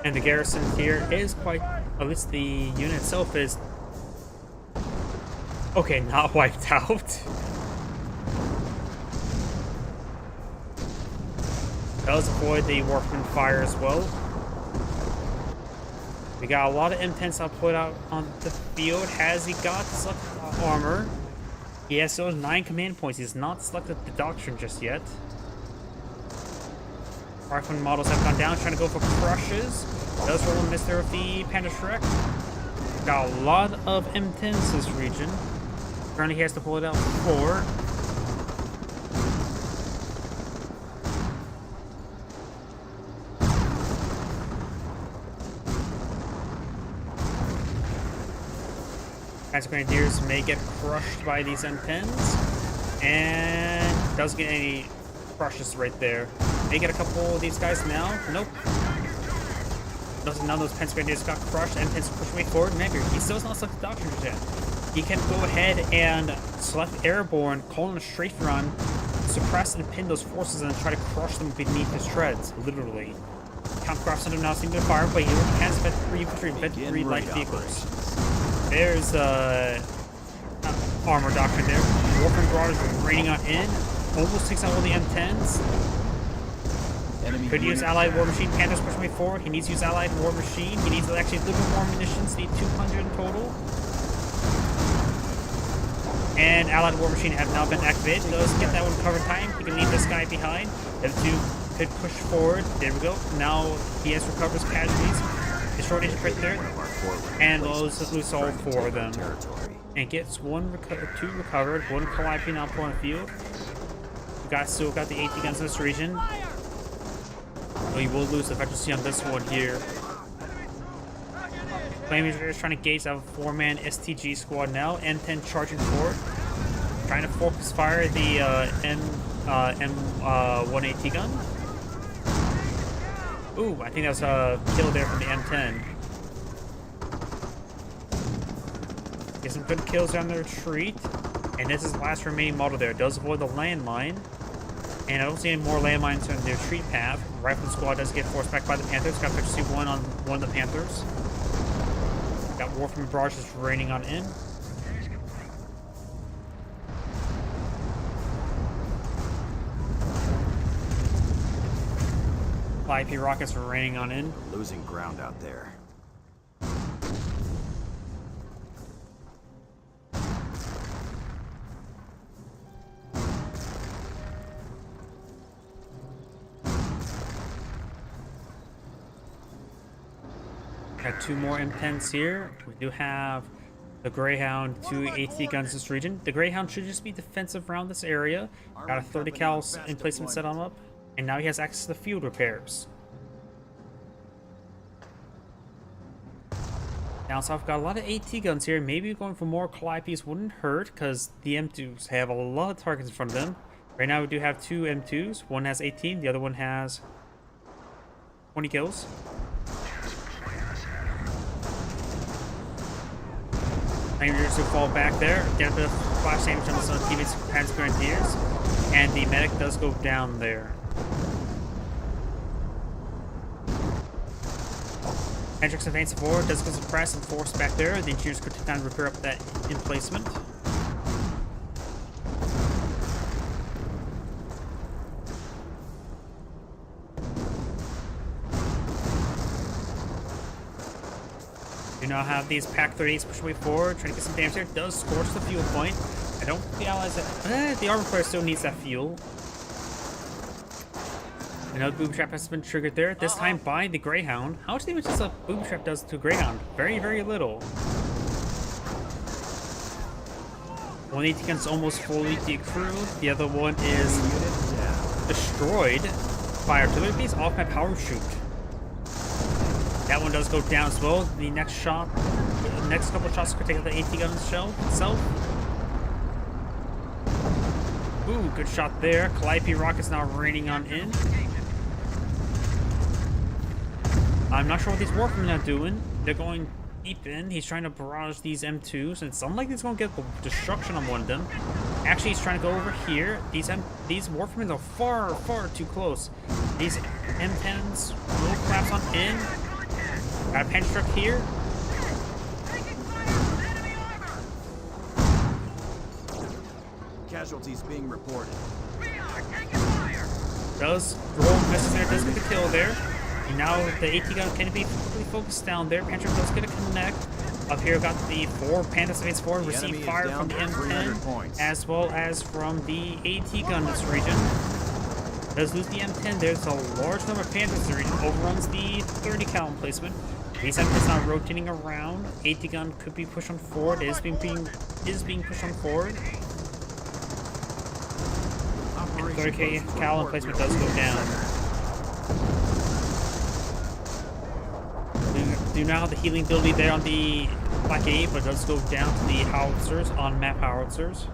And the garrison here is quite, at least the unit itself is, okay, not wiped out. Does avoid the Warfman fire as well. We got a lot of M10s put out on the field. Has he got select armor? He has those 9 command points. He's not selected the doctrine just yet. Rifleman models have gone down, trying to go for crushes. Does roll a miss there with the Panda Shrek. Got a lot of M10s this region. Currently he has to pull it out forward. Panzer Grenadiers may get crushed by these M10s. And doesn't get any crushes right there. May get a couple of these guys now. Nope. None of those Panzer Grenadiers got crushed. M10s push way forward. Maybe he still has not selected the doctrine yet. He can go ahead and select Airborne, call in a strafe run, suppress and pin those forces, and try to crush them beneath his treads, literally. Countcraft Center now seems to fire, but he has infantry light vehicles. There's armor doctrine there. Warfare Marauders raining on in. Almost takes out all the M10s. Could use Allied War Machine. Panthers pushing way forward. He needs to use Allied War Machine. He needs to actually a little bit more munitions. Need 200 in total. And Allied War Machine have now been activated. Does get that one covered time. He can leave this guy behind. The other two could push forward. There we go. Now he has recovered his casualties. His short agent right there. And lose all 4 of them. And gets two recovered. One Calliope now pulling the field. We still got the 80 guns in this region. So he will lose the efficiency on this one here. Flamers is trying to gauge out a 4-man STG squad now. M10 charging forward. Trying to focus fire the M180 gun. Ooh, I think that was a kill there from the M10. Get some good kills on the retreat. And this is the last remaining model there. It does avoid the landmine. And I don't see any more landmines on the retreat path. Rifle squad does get forced back by the Panthers. Got efficiency 1 on one of the Panthers. Got Warframe Barrage just raining on in. IP rockets are raining on in. Losing ground out there. Got 2 more M10s here. We do have the Greyhound, 2 AT guns in this region. The Greyhound should just be defensive around this area. Got a 30 cal emplacement set on up. And now he has access to the field repairs. Down south, got a lot of AT guns here. Maybe going for more Calliopes wouldn't hurt, because the M2s have a lot of targets in front of them. Right now we do have 2 M2s. One has 18, the other one has 20 kills. Rangers who fall back there, get a bit of flash damage on some teammates' Panzer Grenadiers, and the medic does go down there. Hendrix advances forward, does get suppressed and forced back there. The engineers could take time to repair up that emplacement. Do now have these Pack 38s push way forward, trying to get some damage there. Does scorch the fuel point. I don't think the allies that the armor player still needs that fuel. Another booby trap has been triggered there, this time by the Greyhound. How much damage does a booby trap does to Greyhound? Very, very little. One AT gun's almost fully decrewed. The other one is destroyed by artillery piece off my power shoot. That one does go down as well. The next shot, the next couple of shots could take out the AT gun itself. Ooh, good shot there. Calliope rockets now raining on in. I'm not sure what these Warframen are doing. They're going deep in. He's trying to barrage these M2s, and it's unlikely he's going to get destruction on one of them. Actually, he's trying to go over here. These Warframen are far, far too close. These M10s will collapse on in. Got a Panzer truck here. Casualties being reported. Does roll misses there, does get the kill there. And now the AT gun can be completely focused down there. Panther does get a connect. Up here got the 4 Panthers against 4 receive fire from the M10 as well as from the AT gun in this region. Does lose the M10. There's a large number of Panthers in the region. Overruns the 30 cal emplacement. These M10s now rotating around. AT gun could be pushed on forward. It is being pushed on forward. And 30k cal emplacement does go down. Do now have the healing ability there on the Black 8, but it does go down to the howitzers on map howitzers.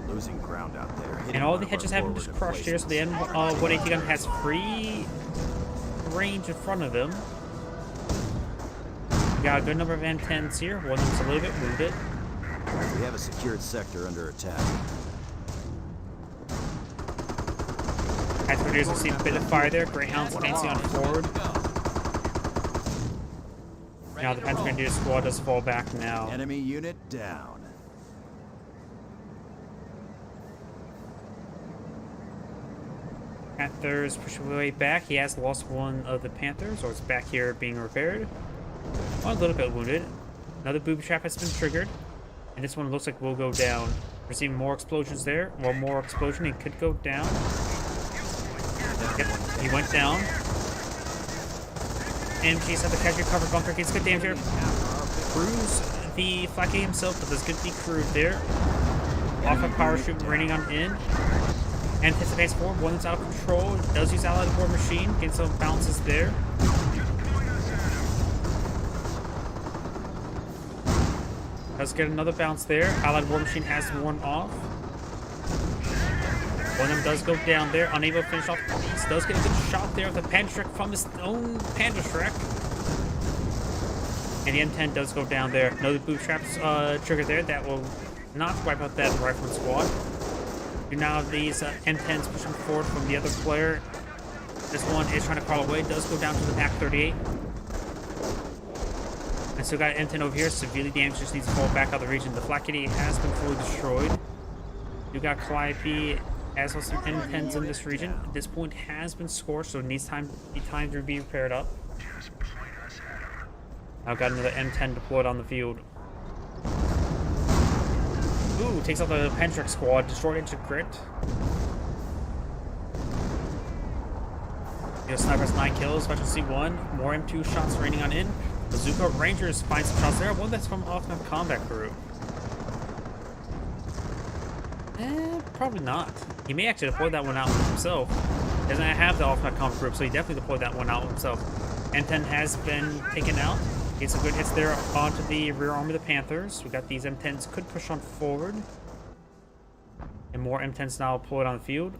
Losing ground out there. And all the hedges have been just crushed here, so the M1 AT gun has free range in front of him. We got a good number of M10s here. One of them's a little bit wounded. We have a secured sector under attack. Pathfinders will see a bit of fire there. Greyhound's advancing on forward. Now the Pathfinder squad does fall back now. Enemy unit down. Panthers push their way back. He has lost one of the Panthers, or it's back here being repaired. One a little bit wounded. Another booby trap has been triggered. And this one looks like will go down. Receiving more explosions there. One more explosion, it could go down. Yep, he went down. And he's at the casualty cover bunker. Gets good damage here. Crews the Flak A himself, but there's good decrewed there. Off a power shoot raining on in. And hits advance forward. One that's out of control. Does use Allied War Machine. Gets some bounces there. Does get another bounce there. Allied War Machine has worn off. One of them does go down there, unable to finish off the piece. Does get a good shot there with a Panzerschreck from his own Panzerschreck. And the M10 does go down there. Another boot traps trigger there that will not wipe out that rifleman squad. You now have these M10s pushing forward from the other player. This one is trying to crawl away. Does go down to the Pack 38. And still got M10 over here. Severely damaged. Just needs to fall back out of the region. The Flak 88 has been fully destroyed. You got Calliope as well as some M10s in this region. At this point has been scorched, so it needs time to be repaired up. I've got another M10 deployed on the field. Ooh, takes out the Pentrix squad. Destroyed into crit. Snipers 9 kills, Special C1. More M2 shots raining on in. Bazooka Rangers find some shots there. One that's from Ultimate Combat Crew. Probably not. He may actually deploy that one out himself. Doesn't have the Ultimate Combat Group, so he definitely deployed that one out himself. M10 has been taken out. Gets some good hits there onto the rear arm of the Panthers. We got these M10s could push on forward. And more M10s now deployed on the field.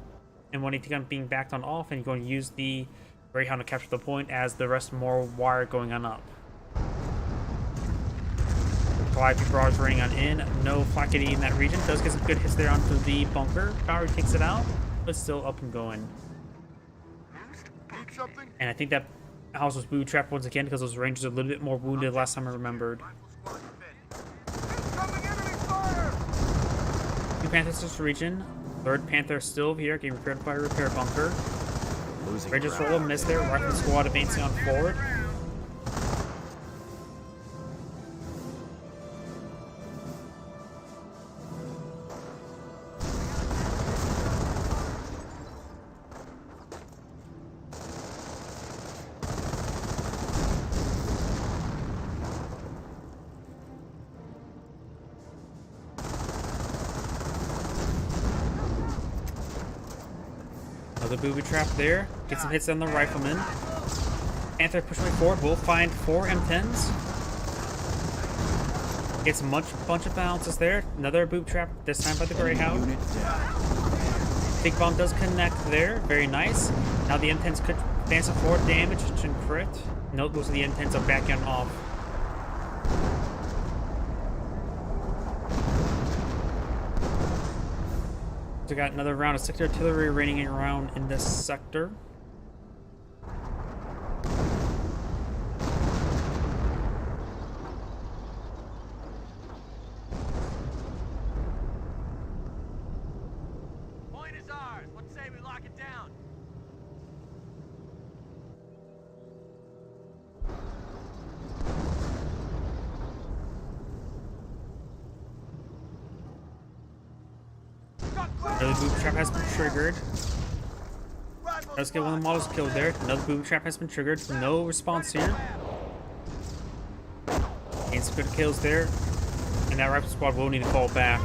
And when he's being backed on off, and you're going to use the Greyhound to capture the point as the rest more wire going on up. Calliope barrage running on in. No Flak 88 in that region. Does get some good hits there onto the bunker. Bowery takes it out, but still up and going. And I think that house was booby trapped once again because those Rangers are a little bit more wounded last time I remembered. Two Panthers this region. Third Panther still over here, getting repaired by a repair bunker. Rangers roll a miss there. Rifle squad advancing on forward. Another booby trap there. Get some hits on the rifleman. Panther pushing forward. We'll find 4 M10s. Gets a bunch of bounces there. Another boob trap, this time by the Greyhound. Big bomb does connect there. Very nice. Now the M10s could advance forward, damage and crit. Note those are the M10s are backing off. So we got another round of sector artillery raining around in this sector. Point is ours. What say we lock it down? Another booby trap has been triggered. Let's get one of the models killed there. Another booby trap has been triggered. No response here. Gains some good kills there. And that rifle squad will need to fall back.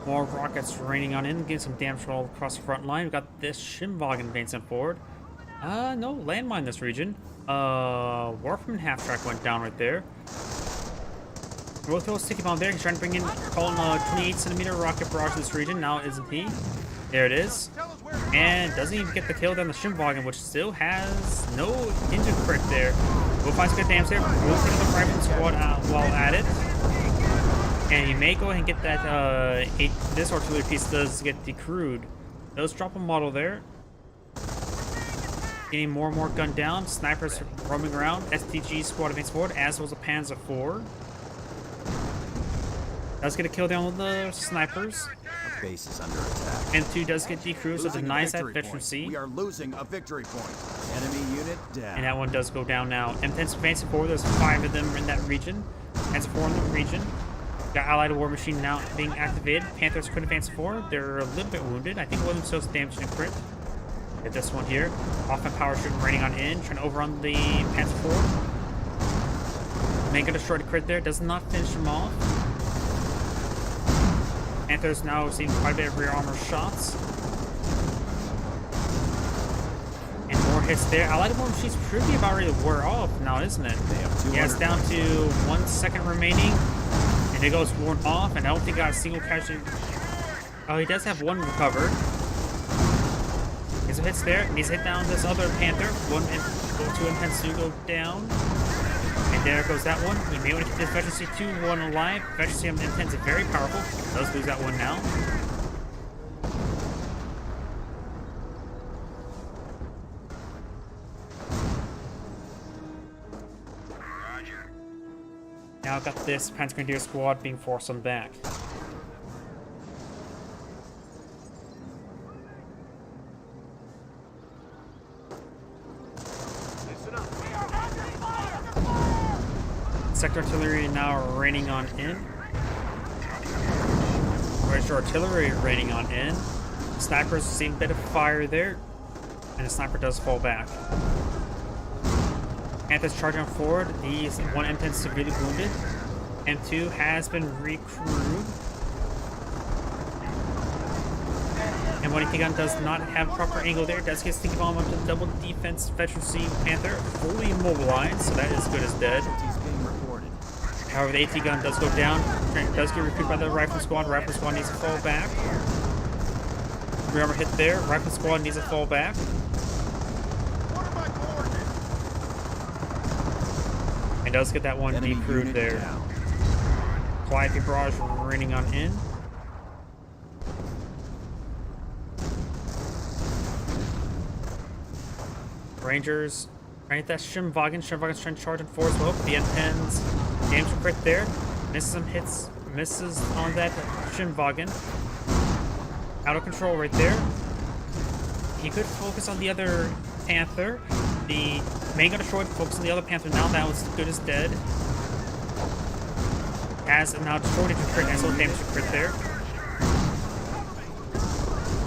More rockets raining on in, getting some damage all across the front line. We've got this Shimvagen advancing forward. No landmine this region. Warfman half track went down right there. We'll throw a sticky bomb there. He's trying to bring in, calling a 28cm rocket barrage to this region. Now isn't he? There it is. And doesn't even get the kill down the Shimvagen, which still has no engine crit there. We'll find some good damage there. We'll take the rifle squad while at it. And you may go ahead and get that, this artillery piece does get decrewed. Does drop a model there. Getting more and more gunned down. Snipers roaming around. STG squad advance forward, as well as a Panzer IV. Does get a kill down with the snipers. Our base is under attack. M2 does get decrewed, so Losing denies a that victory point. veterancy. We are losing a victory point. Enemy unit down. And that one does go down now. M10's advancing forward. There's 5 of them in that region. Panzer IV in the region. Got Allied War Machine now being activated. Panthers could advance forward. They're a little bit wounded. I think one of them shows damage and crit. Get this one here. Offense power shooting raining on in. Trying to overrun the Panzer IV. Make a destroyed crit there. Does not finish him off. Panthers now receiving quite a bit of rear armor shots. And more hits there. Allied War Machines pretty about ready to wear off now, isn't it? Yeah, it's down to 1 second remaining. And it goes worn off, and I don't think I got a single casualty. Oh, he does have one recovered. Gets some hits there. Needs to hit down this other Panther. Two intense to go down. And there goes that one. You may want to keep this Veteran C2-1 alive. Veteran C intense is very powerful. Does lose that one now. Now I've got this Panther Grenadier squad being forced on back. Sector artillery now raining on in. Register artillery raining on in. Snipers see a bit of fire there, and the sniper does fall back. Panther's charging forward. He's one M10 severely wounded. M2 has been recrewed. And one AT gun does not have proper angle there. Does get Stinky Bomb up to the double defense Veteran C Panther, fully immobilized, so that is good as dead. However, the AT gun does go down. Does get recruited by the Rifle Squad. Rifle Squad needs to fall back. Rearmor hit there. Rifle Squad needs to fall back. And does get that one decrewed there. Calliope Barrage raining on in. Rangers trying to hit that Shimvagen. Shimvagen's trying to charge in force well. The M10s games a crit there. Misses some hits. Misses on that Shimvagen. Out of control right there. He could focus on the other Panther. The main gun destroyed. Focus on the other Panther. Now that was good as dead. Has now destroyed it to crit. Nice little damage to crit there.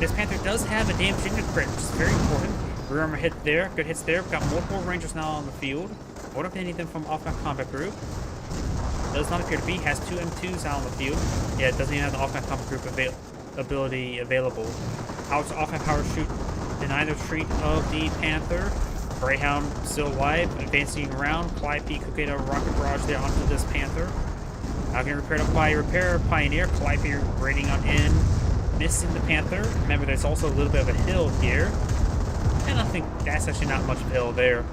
This Panther does have a damage into crit, which is very important. Rear armor hit there. Good hits there. We've got multiple Rangers now on the field. What if any of them from off-map combat group? Does not appear to be. Has two M2s out on the field. Yeah, it doesn't even have the off-map combat group ability available. How's off-map power shoot? Deny the retreat of the Panther. Greyhound still alive, advancing around. Calliope could get a rocket barrage there onto this Panther. Now getting repaired up by Repair Pioneer. Calliope raiding on in, missing the Panther. Remember, there's also a little bit of a hill here. And I think that's actually not much of a hill there.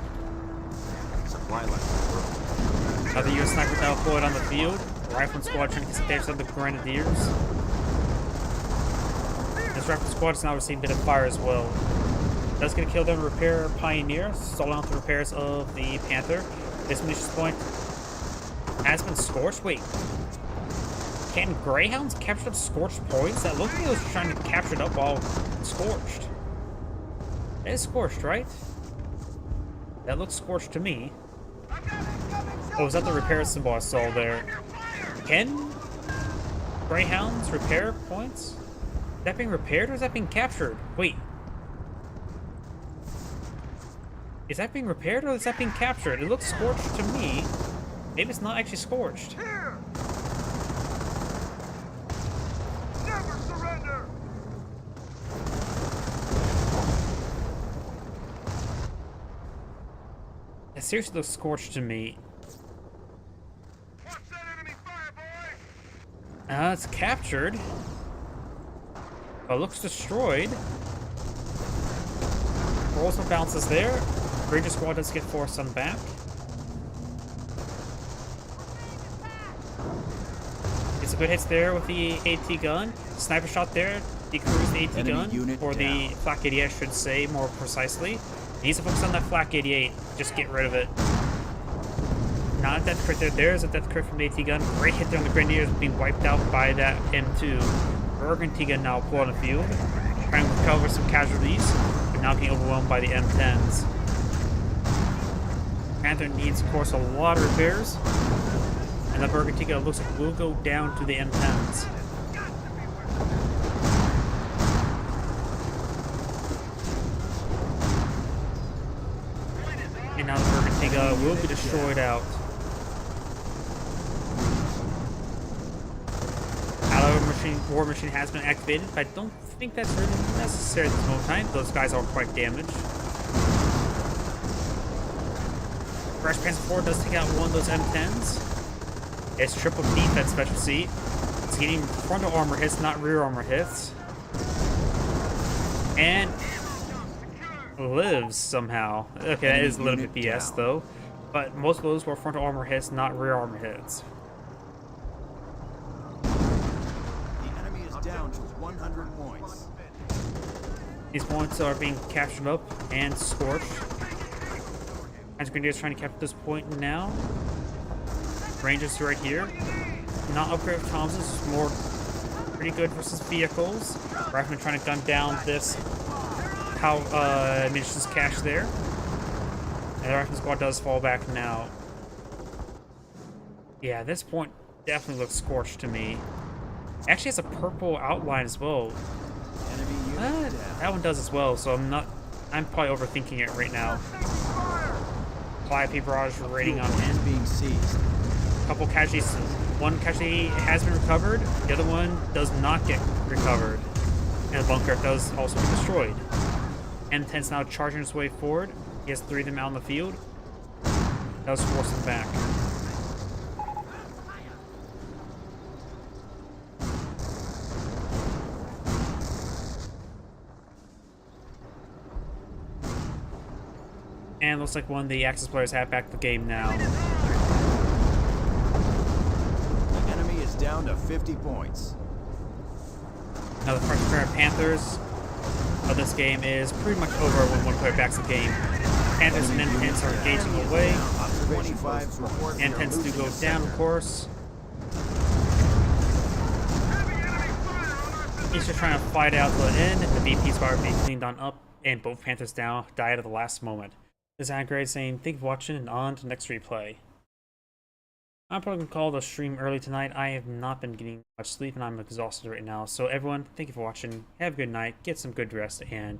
Another US sniper now deployed on the field. Rifleman squad trying to get some damage on the Grenadiers. This Rifleman squad is now receiving a bit of fire as well. Does get a kill there, Repair Pioneer, stalling out the repairs of the Panther. This munitions point has been scorched. Wait, can Greyhounds capture up scorched points? That looked like it was trying to capture it up while scorched. That is scorched, right? That looks scorched to me. Oh, is that the repair symbol I saw there? Can Greyhounds repair points? Is that being repaired or is that being captured? Wait. Is that being repaired or is that being captured? It looks scorched to me. Maybe it's not actually scorched. Here! Never surrender! It seriously looks scorched to me. Watch that enemy fire, boy! It's captured. It looks destroyed. Rolls some bounces there. Ranger squad does get forced on back. Get some good hits there with the AT gun. Sniper shot there. Decrews the AT gun. Or the Flak 88, I should say, more precisely. He needs to focus on that Flak 88. Just get rid of it. Not a death crit there. There's a death crit from the AT gun. Great hit there on the Grenadiers being wiped out by that M2. Bergen T-gun now pulled on the field. Trying to recover some casualties. But now getting overwhelmed by the M10s. Panther needs, of course, a lot of repairs. And the Bergen T-gun looks like will go down to the M10s. And now the Bergen T-gun will be destroyed out. War machine has been activated, but I don't think that's really necessary at this moment in time. Those guys are quite damaged. Fresh Panther 4 does take out one of those M10s. It's triple defense special seat. It's getting frontal armor hits, not rear armor hits. And lives somehow. Okay, that is a little bit Unit BS down. though. But most of those were frontal armor hits, not rear armor hits. The enemy is down to 100 points. These points are being captured up and scorched. As Grenadier is trying to capture this point now. Rangers right here. Not upgrade with Thompsons, more pretty good versus vehicles. Rifleman trying to gun down this munitions cache there. And the Rifleman squad does fall back now. Yeah, this point definitely looks scorched to me. Actually has a purple outline as well. Enemy unit down. That one does as well, so I'm probably overthinking it right now. Calliope barrage raiding on Is in. being seized. Couple casualties. One casualty has been recovered, the other one does not get recovered. And the bunker does also be destroyed. M10's now charging his way forward. He has 3 of them out in the field. Does force him back. And looks like one of the Axis players have back the game now. The enemy is down to 50 points. Now the current Panthers of this game is pretty much over when one player backs the game. Panthers and M10s are engaging away. 25 report. M10s do go down, of course. He's just trying to fight out to the end. The VP's bar being cleaned on up, and both Panthers down died at the last moment. This is Angrade saying, thank you for watching, and on to the next replay. I'm probably going to call the stream early tonight. I have not been getting much sleep, and I'm exhausted right now. So everyone, thank you for watching. Have a good night, get some good rest, and